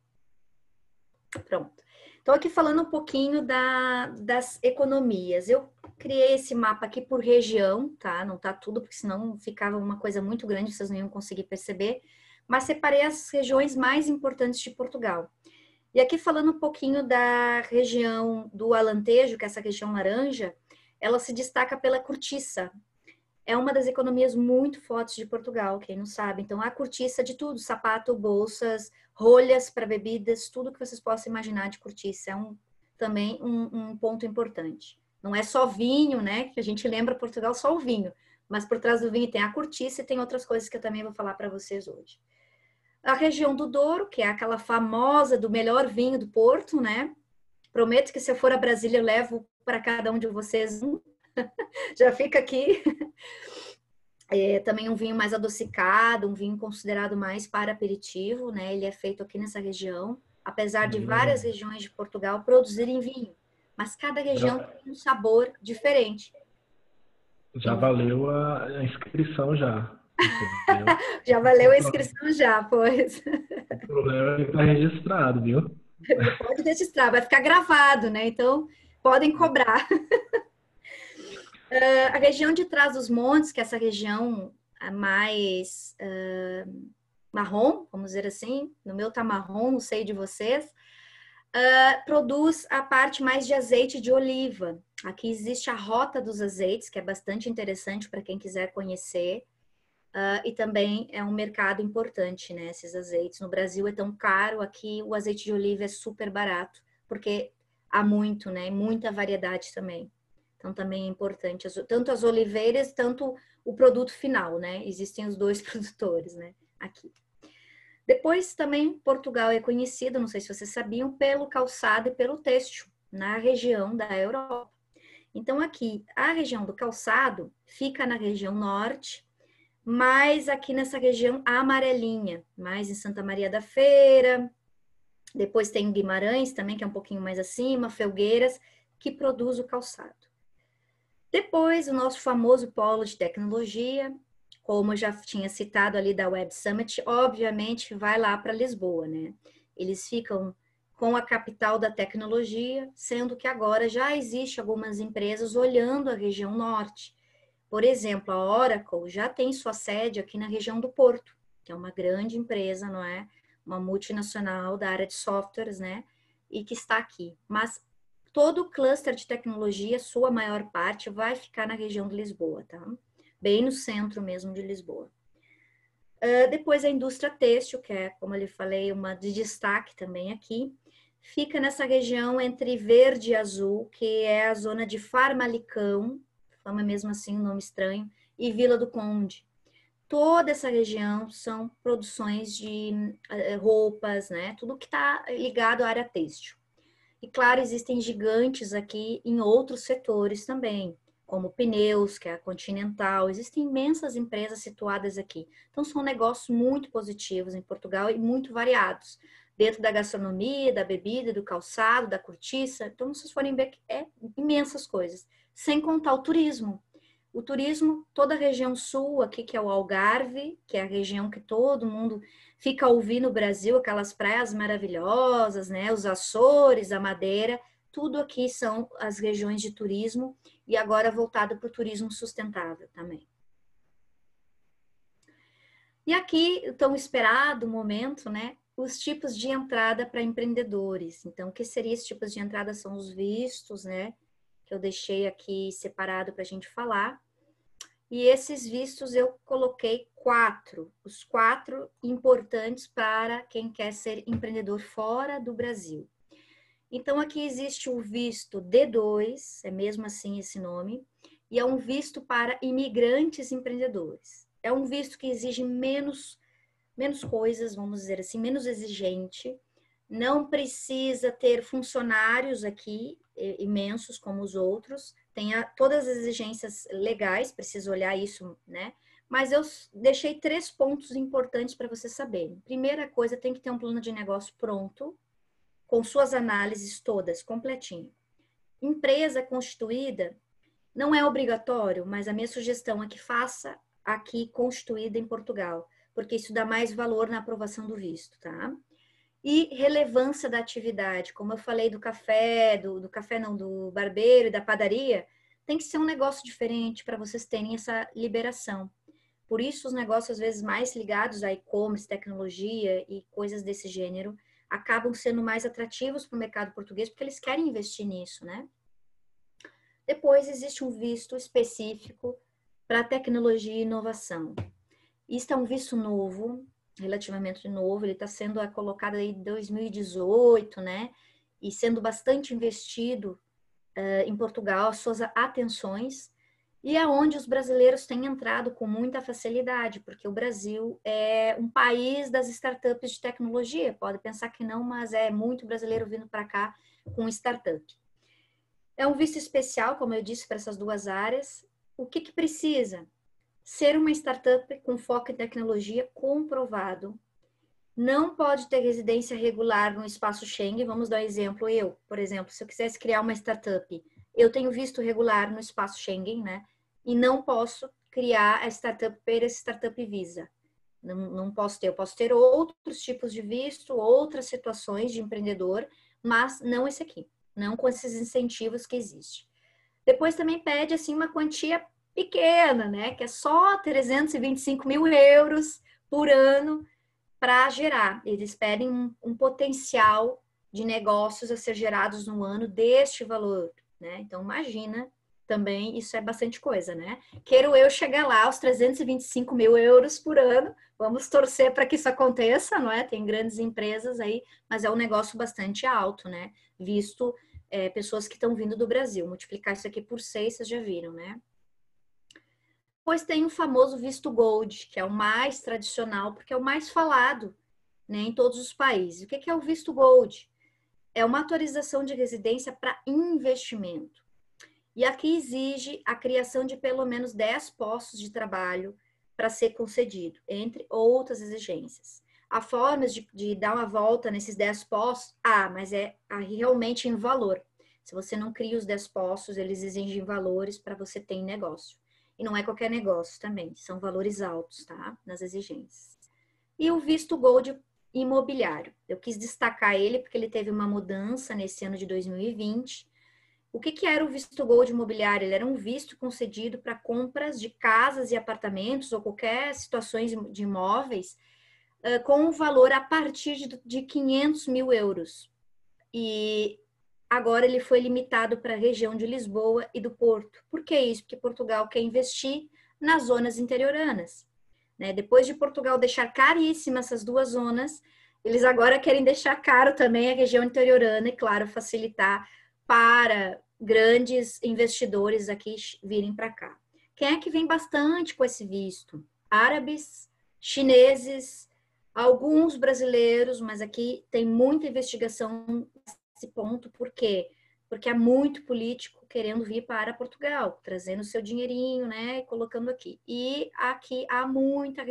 Pronto. Então, aqui falando um pouquinho das economias. Eu criei esse mapa aqui por região, tá? Não tá tudo, porque senão ficava uma coisa muito grande, vocês não iam conseguir perceber. Mas separei as regiões mais importantes de Portugal. E aqui falando um pouquinho da região do Alentejo, que é essa região laranja, ela se destaca pela cortiça. É uma das economias muito fortes de Portugal, quem não sabe. Então, a cortiça de tudo, sapato, bolsas, rolhas para bebidas, tudo que vocês possam imaginar de cortiça. É também um ponto importante. Não é só vinho, né? Que a gente lembra Portugal só o vinho. Mas por trás do vinho tem a cortiça e tem outras coisas que eu também vou falar para vocês hoje. A região do Douro, que é aquela famosa do melhor vinho do Porto, né? Prometo que se eu for a Brasília eu levo para cada um de vocês um. Já fica aqui. Também um vinho mais adocicado, um vinho considerado mais para aperitivo, né? Ele é feito aqui nessa região, apesar de várias regiões de Portugal produzirem vinho, mas cada região tem um sabor diferente. Já valeu a inscrição já. Já valeu a inscrição já, pois. O problema é que está registrado, viu? Pode registrar, vai ficar gravado, né? Então, podem cobrar. A região de Trás-os-Montes, que é essa região mais marrom, vamos dizer assim, no meu tá marrom, não sei de vocês, produz a parte mais de azeite de oliva. Aqui existe a Rota dos Azeites, que é bastante interessante para quem quiser conhecer, e também é um mercado importante, né, esses azeites. No Brasil é tão caro, aqui o azeite de oliva é super barato, porque há muito, né, muita variedade também. Então, também é importante, tanto as oliveiras, tanto o produto final, né? Existem os dois produtores, né? Aqui. Depois, também, Portugal é conhecido, não sei se vocês sabiam, pelo calçado e pelo têxtil, na região da Europa. Então, aqui, a região do calçado fica na região norte, mas aqui nessa região amarelinha, mais em Santa Maria da Feira. Depois tem Guimarães também, que é um pouquinho mais acima, Felgueiras, que produz o calçado. Depois, o nosso famoso polo de tecnologia, como eu já tinha citado ali da Web Summit, obviamente vai lá para Lisboa, né? Eles ficam com a capital da tecnologia, sendo que agora já existe algumas empresas olhando a região norte. Por exemplo, a Oracle já tem sua sede aqui na região do Porto, que é uma grande empresa, não é? Uma multinacional da área de softwares, né? E que está aqui. Mas todo o cluster de tecnologia, sua maior parte, vai ficar na região de Lisboa, tá? Bem no centro mesmo de Lisboa. Depois a indústria têxtil, que é, como eu lhe falei, uma de destaque também aqui, fica nessa região entre verde e azul, que é a zona de Famalicão, Fama mesmo assim, um nome estranho, e Vila do Conde. Toda essa região são produções de roupas, né? Tudo que está ligado à área têxtil. E claro, existem gigantes aqui em outros setores também, como pneus, que é a Continental. Existem imensas empresas situadas aqui. Então, são negócios muito positivos em Portugal e muito variados. Dentro da gastronomia, da bebida, do calçado, da cortiça. Então, vocês forem ver que é imensas coisas. Sem contar o turismo. O turismo, toda a região sul aqui, que é o Algarve, que é a região que todo mundo fica a ouvir no Brasil, aquelas praias maravilhosas, né? Os Açores, a Madeira, tudo aqui são as regiões de turismo e agora voltado para o turismo sustentável também. E aqui, o tão esperado momento, né? Os tipos de entrada para empreendedores. Então, o que seriam esses tipos de entrada? São os vistos, né? Que eu deixei aqui separado para a gente falar. E esses vistos eu coloquei 4, os 4 importantes para quem quer ser empreendedor fora do Brasil. Então, aqui existe o visto D2, é mesmo assim esse nome, e é um visto para imigrantes empreendedores. É um visto que exige menos coisas, vamos dizer assim, menos exigente. Não precisa ter funcionários aqui imensos como os outros. Tem todas as exigências legais, preciso olhar isso, né? Mas eu deixei 3 pontos importantes para vocês saberem. Primeira coisa, tem que ter um plano de negócio pronto, com suas análises todas, completinho. Empresa constituída Não é obrigatório, mas a minha sugestão é que faça aqui constituída em Portugal, porque isso dá mais valor na aprovação do visto, tá? E relevância da atividade, como eu falei do café, do café não, do barbeiro e da padaria, tem que ser um negócio diferente para vocês terem essa liberação. Por isso, os negócios, às vezes, mais ligados a e-commerce, tecnologia e coisas desse gênero, acabam sendo mais atrativos para o mercado português, porque eles querem investir nisso, né? Depois, existe um visto específico para tecnologia e inovação. Isso é um visto novo, relativamente novo, ele está sendo colocado aí em 2018, né? E sendo bastante investido em Portugal, as suas atenções, e é onde os brasileiros têm entrado com muita facilidade, porque o Brasil é um país das startups de tecnologia. Pode pensar que não, mas é muito brasileiro vindo para cá com startup. É um visto especial, como eu disse, para essas duas áreas. O que que precisa? Ser uma startup com foco em tecnologia comprovado. Não pode ter residência regular no espaço Schengen. Vamos dar um exemplo. Eu, por exemplo, se eu quisesse criar uma startup, eu tenho visto regular no espaço Schengen, né? E não posso criar a startup para esse startup Visa. Não posso ter. Eu posso ter outros tipos de visto, outras situações de empreendedor, mas não esse aqui. Não com esses incentivos que existem. Depois também pede, assim, uma quantia pequena, né? Que é só 325 mil euros por ano para gerar. Eles pedem um potencial de negócios a ser gerados no ano deste valor, né? Então, imagina, também isso é bastante coisa, né? Quero eu chegar lá aos 325 mil euros por ano, vamos torcer para que isso aconteça, não é? Tem grandes empresas aí, mas é um negócio bastante alto, né? Visto pessoas que estão vindo do Brasil. Multiplicar isso aqui por 6, vocês já viram, né? Depois tem o famoso visto Gold, que é o mais tradicional, porque é o mais falado, né, em todos os países. O que é o visto Gold? É uma autorização de residência para investimento. E aqui exige a criação de pelo menos 10 postos de trabalho para ser concedido, entre outras exigências. Há formas de dar uma volta nesses 10 postos? Mas é realmente em valor. Se você não cria os 10 postos, eles exigem valores para você ter negócio. E não é qualquer negócio também, são valores altos, tá? Nas exigências. E o visto Gold imobiliário. Eu quis destacar ele porque ele teve uma mudança nesse ano de 2020. O que era o visto Gold imobiliário? Ele era um visto concedido para compras de casas e apartamentos ou qualquer situações de imóveis com um valor a partir de 500 mil euros. E agora ele foi limitado para a região de Lisboa e do Porto. Por que isso? Porque Portugal quer investir nas zonas interioranas, né? Depois de Portugal deixar caríssimas essas duas zonas, eles agora querem deixar caro também a região interiorana e, claro, facilitar para grandes investidores aqui virem para cá. Quem é que vem bastante com esse visto? Árabes, chineses, alguns brasileiros, mas aqui tem muita investigação nesse ponto. Por quê? Porque há muito político querendo vir para Portugal, trazendo seu dinheirinho, né, e colocando aqui. E aqui há muita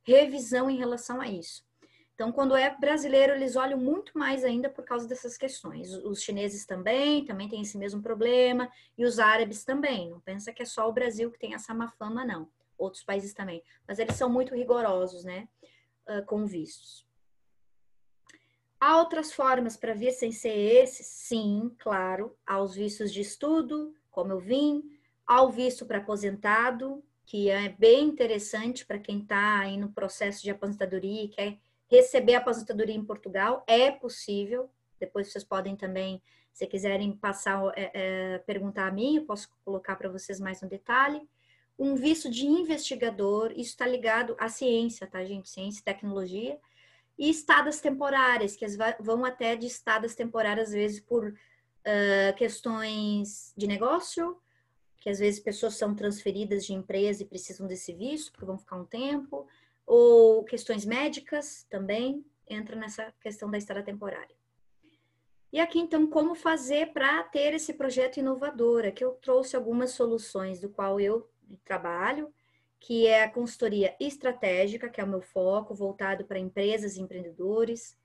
revisão em relação a isso. Então, quando é brasileiro, eles olham muito mais ainda por causa dessas questões. Os chineses também têm esse mesmo problema, e os árabes também. Não pensa que é só o Brasil que tem essa má fama, não. Outros países também. Mas eles são muito rigorosos, né, com vistos. Há outras formas para vir sem ser esse? Sim, claro. Há os vistos de estudo, como eu vim. Há o visto para aposentado, que é bem interessante para quem está aí no processo de aposentadoria e quer receber a aposentadoria em Portugal. É possível. Depois vocês podem também, se quiserem passar, perguntar a mim, eu posso colocar para vocês mais no detalhe. Um visto de investigador, isso está ligado à ciência, tá, gente? Ciência e tecnologia. E estadas temporárias, que vão até de estadas temporárias, às vezes, por questões de negócio, que às vezes pessoas são transferidas de empresa e precisam desse visto, porque vão ficar um tempo, ou questões médicas também, entra nessa questão da estada temporária. E aqui, então, como fazer para ter esse projeto inovador? Aqui eu trouxe algumas soluções do qual eu trabalho, que é a consultoria estratégica, que é o meu foco, voltado para empresas e empreendedores.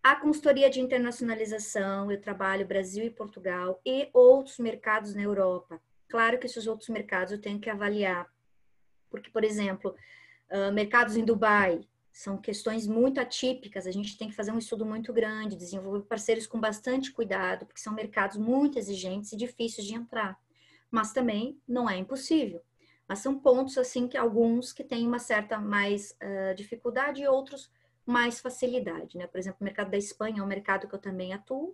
A consultoria de internacionalização, eu trabalho Brasil e Portugal e outros mercados na Europa. Claro que esses outros mercados eu tenho que avaliar, porque, por exemplo, mercados em Dubai são questões muito atípicas, a gente tem que fazer um estudo muito grande, desenvolver parceiros com bastante cuidado, porque são mercados muito exigentes e difíceis de entrar. Mas também não é impossível. Mas são pontos, assim, que alguns que têm uma certa mais dificuldade e outros mais facilidade, né? Por exemplo, o mercado da Espanha é um mercado que eu também atuo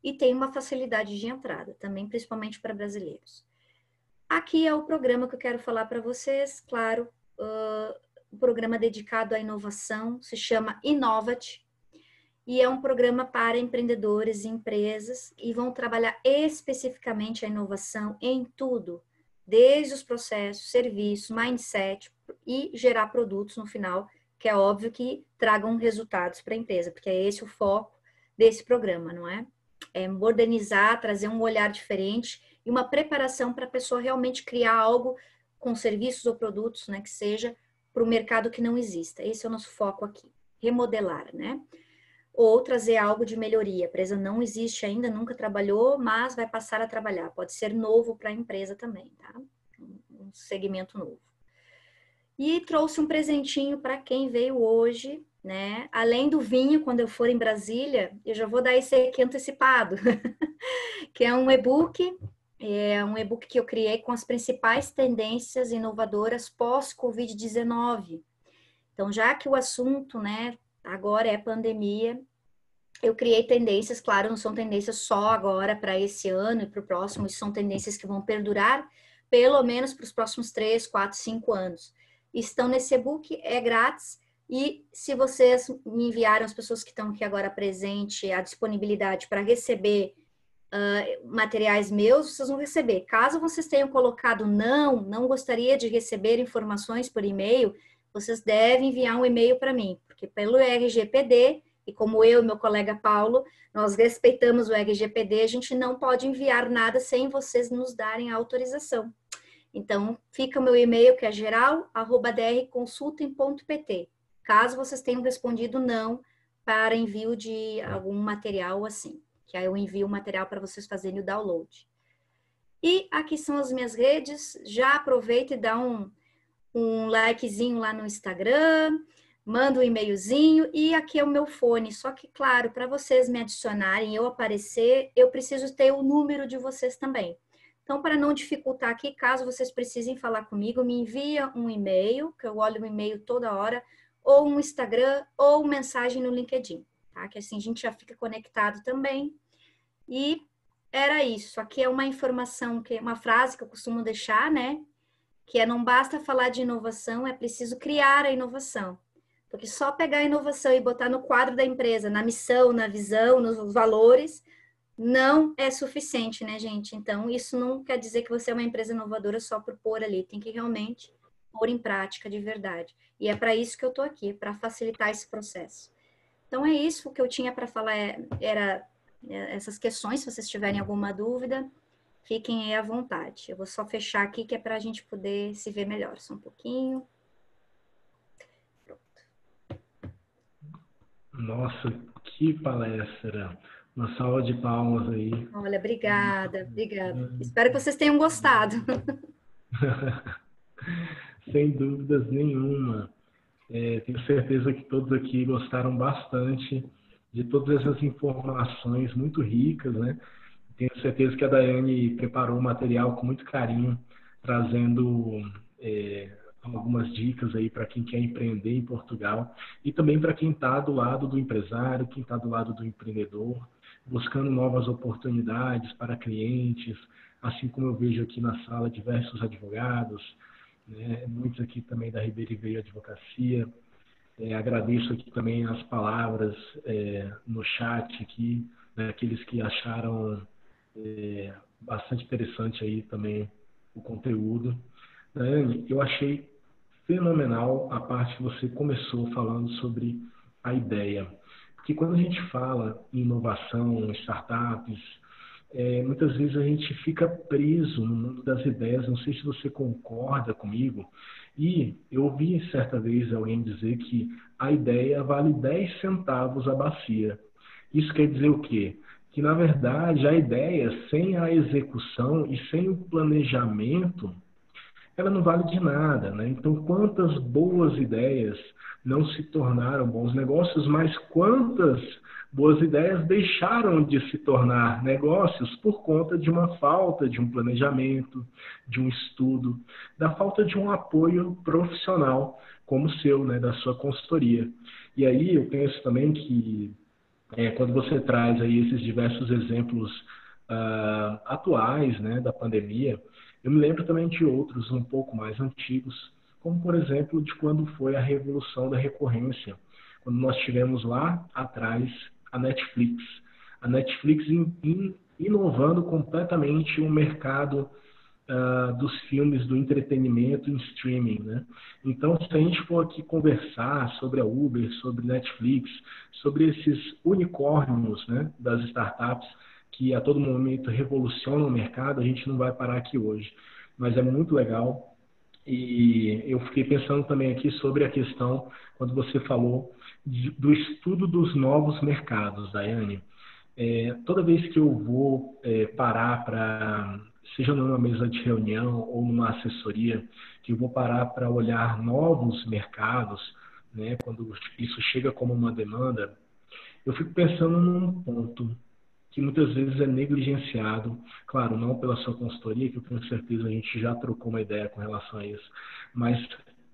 e tem uma facilidade de entrada, também principalmente para brasileiros. Aqui é o programa que eu quero falar para vocês, claro, um programa dedicado à inovação, se chama Innovat, e é um programa para empreendedores e empresas, e vão trabalhar especificamente a inovação em tudo, desde os processos, serviços, mindset, e gerar produtos no final, que é óbvio que tragam resultados para a empresa, porque é esse o foco desse programa, não é? É modernizar, trazer um olhar diferente e uma preparação para a pessoa realmente criar algo com serviços ou produtos, né, que seja para o mercado que não exista. Esse é o nosso foco aqui, remodelar, né? Ou trazer algo de melhoria. A empresa não existe ainda, nunca trabalhou, mas vai passar a trabalhar. Pode ser novo para a empresa também, tá? Um segmento novo. E trouxe um presentinho para quem veio hoje, né? Além do vinho, quando eu for em Brasília, eu já vou dar esse aqui antecipado, que é um e-book. É um e-book que eu criei com as principais tendências inovadoras pós-Covid-19. Então, já que o assunto, né, agora é pandemia, eu criei tendências, claro, não são tendências só agora para esse ano e para o próximo, são tendências que vão perdurar pelo menos para os próximos 3, 4, 5 anos. Estão nesse e-book, é grátis, e se vocês me enviaram, as pessoas que estão aqui agora presente, a disponibilidade para receber materiais meus, vocês vão receber. Caso vocês tenham colocado não gostaria de receber informações por e-mail, vocês devem enviar um e-mail para mim, porque pelo RGPD, e como eu e meu colega Paulo, nós respeitamos o RGPD, a gente não pode enviar nada sem vocês nos darem a autorização. Então, fica o meu e-mail, que é geral@drconsulting.pt, caso vocês tenham respondido não para envio de algum material assim, que aí eu envio o material para vocês fazerem o download. E aqui são as minhas redes, já aproveita e dá um likezinho lá no Instagram, manda um e-mailzinho, e aqui é o meu fone, só que, claro, para vocês me adicionarem, eu aparecer, eu preciso ter o número de vocês também. Então, para não dificultar aqui, caso vocês precisem falar comigo, me envia um e-mail, que eu olho o e-mail toda hora, ou um Instagram, ou mensagem no LinkedIn, tá? Que assim a gente já fica conectado também. E era isso. Aqui é uma informação, uma frase que eu costumo deixar, né? Que é: não basta falar de inovação, é preciso criar a inovação. Porque só pegar a inovação e botar no quadro da empresa, na missão, na visão, nos valores, não é suficiente, né, gente? Então, isso não quer dizer que você é uma empresa inovadora só por pôr ali. Tem que realmente pôr em prática de verdade. E é para isso que eu estou aqui, para facilitar esse processo. Então, é isso. O que eu tinha para falar era essas questões. Se vocês tiverem alguma dúvida, fiquem aí à vontade. Eu vou só fechar aqui, que é para a gente poder se ver melhor. Só um pouquinho. Nossa, que palestra! Uma salva de palmas aí. Olha, obrigada. Espero que vocês tenham gostado. Sem dúvidas nenhuma. Tenho certeza que todos aqui gostaram bastante de todas essas informações muito ricas, né? Tenho certeza que a Daiane preparou o material com muito carinho, trazendo algumas dicas aí para quem quer empreender em Portugal e também para quem está do lado do empresário, quem está do lado do empreendedor, buscando novas oportunidades para clientes, assim como eu vejo aqui na sala diversos advogados, né? Muitos aqui também da Ribeira e Veio Advocacia. Agradeço aqui também as palavras no chat aqui, né? Aqueles que acharam bastante interessante aí também o conteúdo. Daiane, eu achei fenomenal a parte que você começou falando sobre a ideia. Porque quando a gente fala em inovação, startups, muitas vezes a gente fica preso no mundo das ideias. Não sei se você concorda comigo. E eu ouvi certa vez alguém dizer que a ideia vale 10 centavos a bacia. Isso quer dizer o quê? que, na verdade, a ideia, sem a execução e sem o planejamento, ela não vale de nada, né? Então, quantas boas ideias não se tornaram bons negócios, mas quantas boas ideias deixaram de se tornar negócios por conta de uma falta de um planejamento, de um estudo, da falta de um apoio profissional como o seu, né, da sua consultoria. E aí eu penso também que quando você traz aí esses diversos exemplos atuais, né, da pandemia, eu me lembro também de outros um pouco mais antigos, como por exemplo de quando foi a revolução da recorrência, quando nós tivemos lá atrás a Netflix. A Netflix inovando completamente o mercado dos filmes, do entretenimento em streaming, né? Então, se a gente for aqui conversar sobre a Uber, sobre Netflix, sobre esses unicórnios, né, das startups que a todo momento revolucionam o mercado, a gente não vai parar aqui hoje. Mas é muito legal. E eu fiquei pensando também aqui sobre a questão, quando você falou do estudo dos novos mercados, Daiane. Toda vez que eu vou parar para, seja numa mesa de reunião ou numa assessoria, que eu vou parar para olhar novos mercados, né, quando isso chega como uma demanda, eu fico pensando num ponto que muitas vezes é negligenciado, claro, não pela sua consultoria, que eu tenho certeza a gente já trocou uma ideia com relação a isso, mas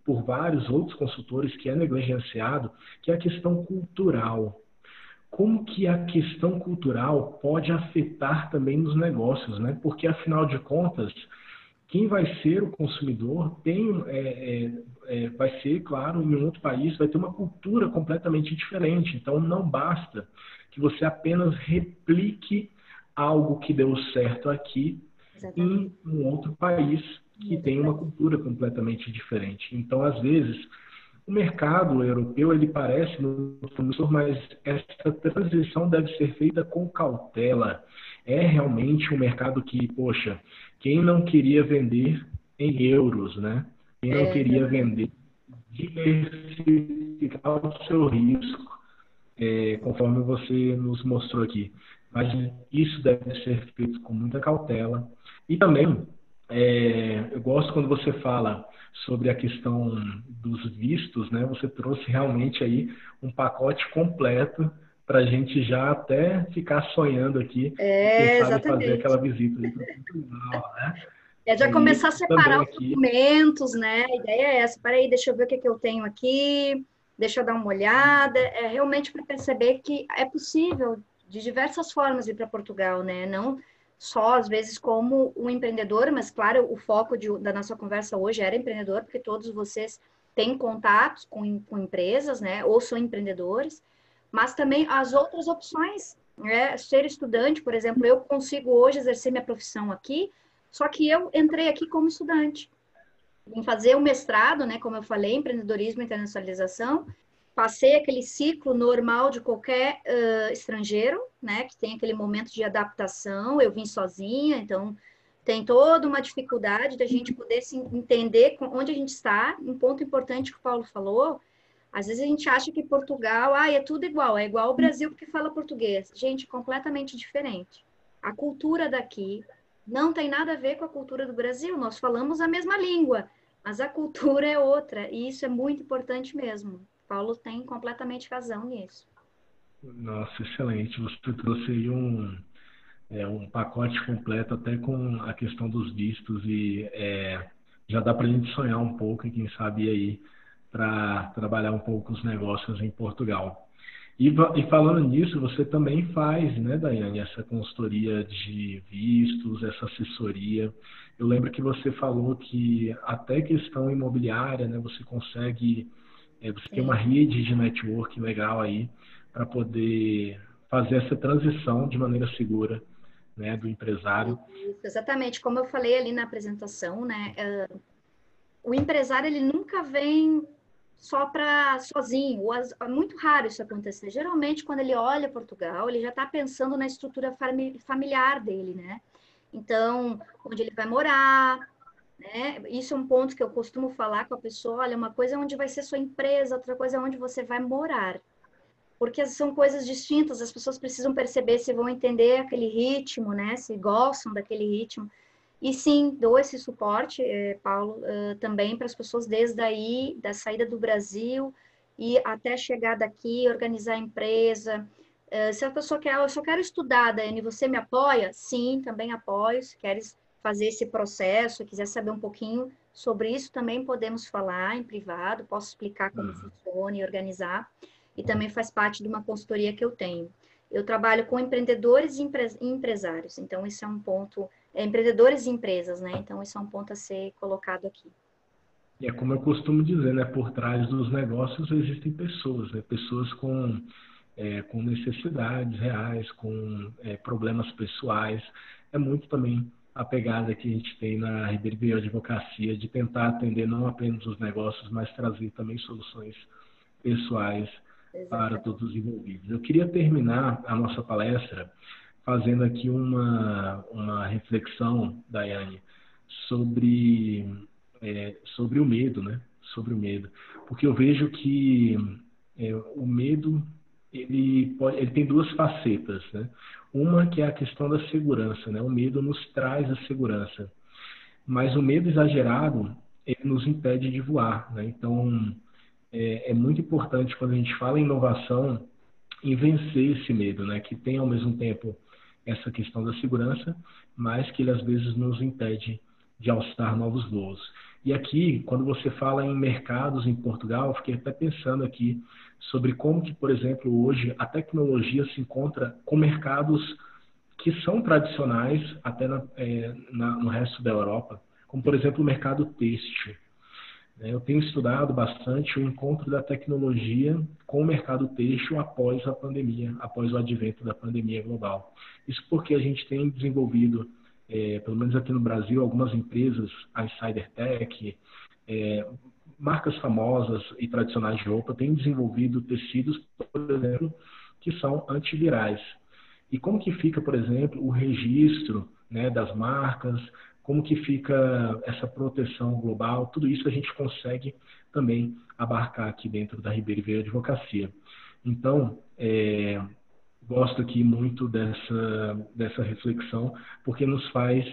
por vários outros consultores que é negligenciado, que é a questão cultural. Como que a questão cultural pode afetar também nos negócios, né? Porque, afinal de contas, quem vai ser o consumidor vai ser, claro, em um outro país, vai ter uma cultura completamente diferente. Então, não basta que você apenas replique algo que deu certo aqui em um outro país que tem uma cultura completamente diferente. Então, às vezes, o mercado europeu, ele parece no promissor, mas essa transição deve ser feita com cautela. É realmente um mercado que, poxa, quem não queria vender em euros, né? Quem não queria vender, diversificar o seu risco, conforme você nos mostrou aqui. Mas isso deve ser feito com muita cautela. E também, eu gosto quando você fala sobre a questão dos vistos, né? Você trouxe realmente aí um pacote completo para a gente já até ficar sonhando aqui e quem sabe fazer Exatamente. aquela visita ali para Portugal, né? Já E começar a aí, também separar os aqui, documentos, né? A ideia é essa. Peraí, deixa eu ver o que eu tenho aqui, deixa eu dar uma olhada. É realmente para perceber que é possível, de diversas formas, ir para Portugal, né? Não só, às vezes, como um empreendedor, mas, claro, o foco da nossa conversa hoje era empreendedor, porque todos vocês têm contatos com empresas, né? Ou são empreendedores, mas também as outras opções, né? Ser estudante, por exemplo, eu consigo hoje exercer minha profissão aqui, só que eu entrei aqui como estudante, em fazer o mestrado, né, como eu falei, empreendedorismo e internacionalização, passei aquele ciclo normal de qualquer estrangeiro, né, que tem aquele momento de adaptação, eu vim sozinha, então tem toda uma dificuldade da gente poder se entender onde a gente está. Um ponto importante que o Paulo falou, às vezes a gente acha que Portugal, é tudo igual, é igual ao Brasil porque fala português. Gente, completamente diferente. A cultura daqui não tem nada a ver com a cultura do Brasil. Nós falamos a mesma língua, mas a cultura é outra, e isso é muito importante mesmo. Paulo tem completamente razão nisso. nossa, excelente. Você trouxe aí um pacote completo, até com a questão dos vistos, e já dá para a gente sonhar um pouco, e quem sabe aí, para trabalhar um pouco os negócios em Portugal. E falando nisso, você também faz, né, Daiane, essa consultoria de vistos, essa assessoria. Eu lembro que você falou que até questão imobiliária, né, você consegue, você tem uma rede de network legal aí para poder fazer essa transição de maneira segura, né, do empresário. Isso, exatamente, como eu falei ali na apresentação, né? O empresário ele nunca vem só para sozinho. É muito raro isso acontecer. Geralmente, quando ele olha Portugal, ele já está pensando na estrutura familiar dele, né? Então, onde ele vai morar, né? Isso é um ponto que eu costumo falar com a pessoa. Olha, uma coisa é onde vai ser sua empresa, outra coisa é onde você vai morar. porque são coisas distintas, as pessoas precisam perceber se vão entender aquele ritmo, né? Se gostam daquele ritmo. E sim, dou esse suporte, Paulo, também para as pessoas desde aí, da saída do Brasil e até chegar daqui, organizar a empresa. Se a pessoa quer, eu só quero estudar, Daiane, você me apoia? Sim, também apoio. Se queres fazer esse processo, quiser saber um pouquinho sobre isso, também podemos falar em privado, posso explicar como funciona e organizar. E também faz parte de uma consultoria que eu tenho. Eu trabalho com empreendedores e empresários, então isso é um ponto, empreendedores e empresas, né? Então isso é um ponto a ser colocado aqui. E é como eu costumo dizer, né? Por trás dos negócios existem pessoas, né? Pessoas com necessidades reais, com problemas pessoais. É muito também a pegada que a gente tem na Ribeirão Preto Advocacia de tentar atender não apenas os negócios, mas trazer também soluções pessoais para Exatamente. todos os envolvidos. Eu queria terminar a nossa palestra fazendo aqui uma reflexão, Daiane, sobre, sobre o medo, né? Sobre o medo. Porque eu vejo que o medo ele tem duas facetas, né? Uma que é a questão da segurança, né? O medo nos traz a segurança, mas o medo exagerado ele nos impede de voar, né? Então é muito importante quando a gente fala em inovação em vencer esse medo, né? Que tem ao mesmo tempo essa questão da segurança, mas que ele às vezes nos impede de alçar novos voos. E aqui, quando você fala em mercados em Portugal, eu fiquei até pensando aqui sobre como que, por exemplo, hoje a tecnologia se encontra com mercados que são tradicionais até no resto da Europa, como, por exemplo, o mercado têxtil. Eu tenho estudado bastante o encontro da tecnologia com o mercado têxtil após a pandemia, após o advento da pandemia global. Isso porque a gente tem desenvolvido, pelo menos aqui no Brasil, algumas empresas, a Insider Tech, marcas famosas e tradicionais de roupa, têm desenvolvido tecidos, por exemplo, que são antivirais. E como que fica, por exemplo, o registro, né, das marcas, como que fica essa proteção global, tudo isso a gente consegue também abarcar aqui dentro da Ribeirão Preto Advocacia. Então, gosto aqui muito dessa reflexão, porque nos faz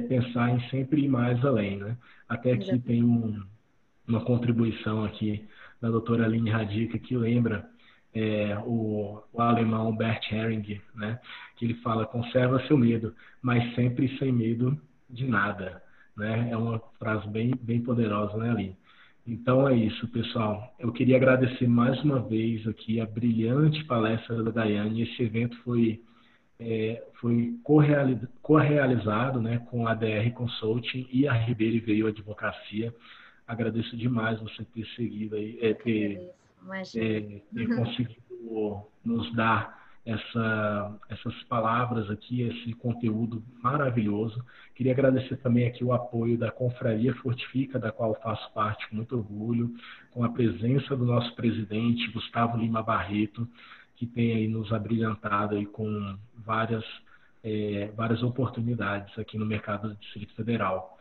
pensar em sempre ir mais além, né? Até aqui tem uma contribuição aqui da doutora Aline Radica, que lembra o alemão Bert Helling, né? Que ele fala, conserva seu medo, mas sempre sem medo de nada, né? É uma frase bem poderosa, né, Aline? Então é isso, pessoal. Eu queria agradecer mais uma vez aqui a brilhante palestra da Daiane. Esse evento foi co-realizado, né, com a DR Consulting e a Ribeirão Preto Advocacia. Agradeço demais você ter seguido aí, ter conseguido nos dar essas palavras aqui, esse conteúdo maravilhoso. Queria agradecer também aqui o apoio da Confraria Fortifica, da qual faço parte com muito orgulho, com a presença do nosso presidente, Gustavo Lima Barreto, que tem aí nos abrilhantado aí com várias oportunidades aqui no mercado do Distrito Federal.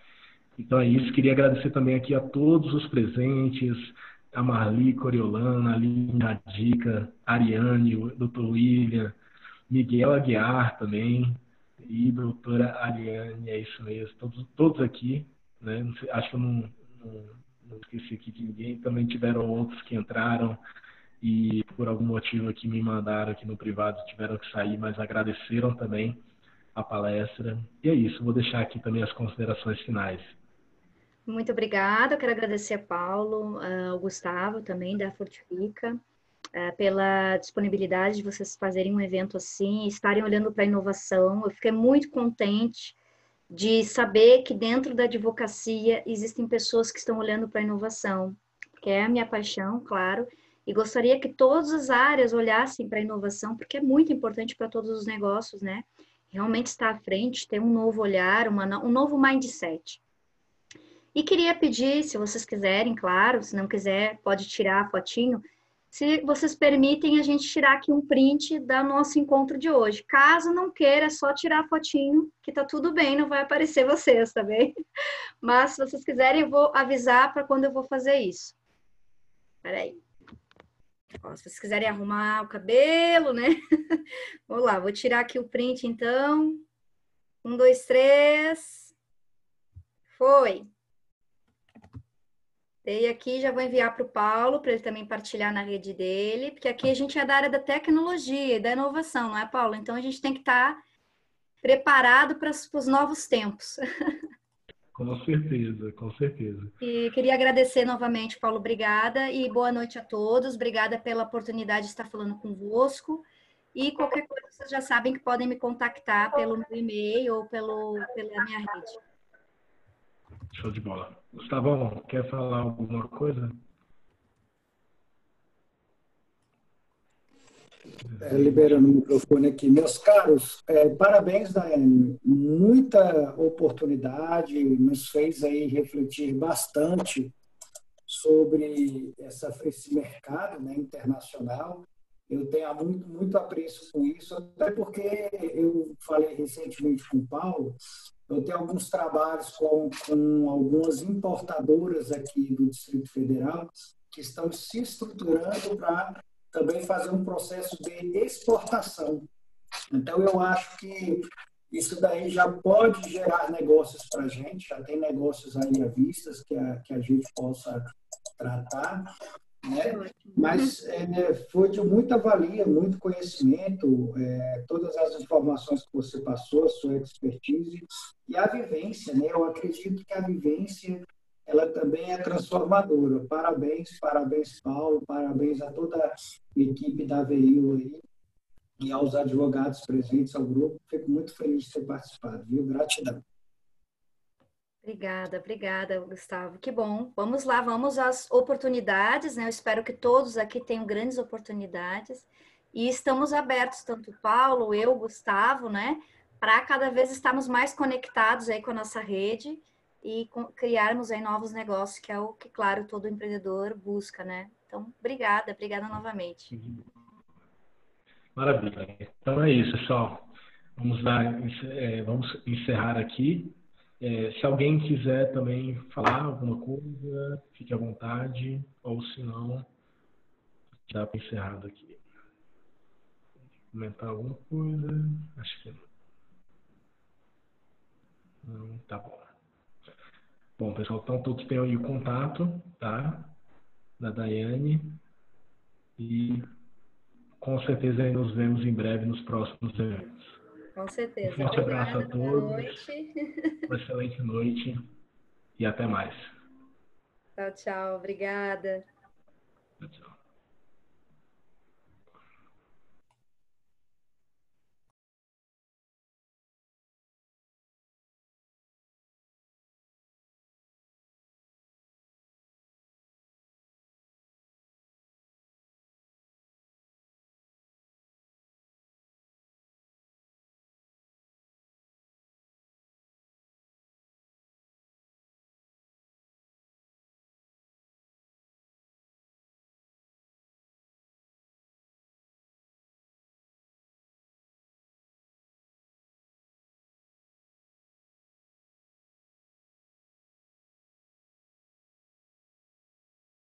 Então é isso, queria agradecer também aqui a todos os presentes, a Marli Coriolana, a Aline Radica, a Ariane, o Dr. William, Miguel Aguiar também, e doutora Ariane, é isso mesmo, todos aqui, né? Não sei, acho que eu não esqueci aqui de ninguém, também tiveram outros que entraram e por algum motivo aqui me mandaram aqui no privado, tiveram que sair, mas agradeceram também a palestra. E é isso, vou deixar aqui também as considerações finais. Muito obrigada, eu quero agradecer a Paulo, ao Gustavo também, da Fortifica, pela disponibilidade de vocês fazerem um evento assim, estarem olhando para a inovação. Eu fiquei muito contente de saber que dentro da advocacia existem pessoas que estão olhando para a inovação, que é a minha paixão, claro, e gostaria que todas as áreas olhassem para a inovação, porque é muito importante para todos os negócios, né? Realmente estar à frente, ter um novo olhar, um novo mindset. E queria pedir, se vocês quiserem, claro, se não quiser, pode tirar a fotinho, se vocês permitem a gente tirar aqui um print do nosso encontro de hoje. Caso não queira, é só tirar a fotinho, que tá tudo bem, não vai aparecer vocês, tá bem? Mas se vocês quiserem, eu vou avisar para quando eu vou fazer isso. Espera aí. Ó, se vocês quiserem arrumar o cabelo, né? Vamos lá, vou tirar aqui o print, então. 1, 2, 3. Foi. Dei aqui, já vou enviar para o Paulo, para ele também partilhar na rede dele, porque aqui a gente é da área da tecnologia e da inovação, não é, Paulo? Então, a gente tem que estar preparado para os novos tempos. Com certeza, com certeza. E queria agradecer novamente, Paulo, obrigada, e boa noite a todos. Obrigada pela oportunidade de estar falando convosco. E qualquer coisa, vocês já sabem que podem me contactar pelo meu e-mail ou pela minha rede. Show de bola. Gustavão, quer falar alguma coisa? Liberando o microfone aqui. Meus caros, parabéns, Daiane. Muita oportunidade, nos fez aí refletir bastante sobre esse mercado, né, internacional. Eu tenho muito apreço com isso, até porque eu falei recentemente com o Paulo, eu tenho alguns trabalhos com algumas importadoras aqui do Distrito Federal que estão se estruturando para também fazer um processo de exportação. Então, eu acho que isso daí já pode gerar negócios para a gente, já tem negócios aí à vista que a gente possa tratar, né? Mas foi de muita valia, muito conhecimento, todas as informações que você passou, a sua expertise e a vivência, né? Eu acredito que a vivência ela também é transformadora. Parabéns, parabéns, Paulo, parabéns a toda a equipe da VIU aí e aos advogados presentes ao grupo. Fico muito feliz de ter participado, viu? Gratidão. Obrigada, Gustavo. Que bom. Vamos lá, vamos às oportunidades, né? Eu espero que todos aqui tenham grandes oportunidades e estamos abertos, tanto Paulo, eu, Gustavo, né? Para cada vez estarmos mais conectados aí com a nossa rede e criarmos aí novos negócios, que é o que, claro, todo empreendedor busca, né? Então, obrigada novamente. Maravilha. Então é isso, pessoal. Vamos encerrar aqui. Se alguém quiser também falar alguma coisa, fique à vontade, ou se não, dá para encerrar aqui. Comentar alguma coisa? Acho que não. Tá bom. Bom, pessoal, então todos têm aí o contato, tá? Da Daiane. E com certeza aí nos vemos em breve nos próximos eventos. Com certeza. Um forte abraço a todos. Boa noite. Uma excelente noite e até mais. Tchau, tchau. Obrigada. Tchau, tchau.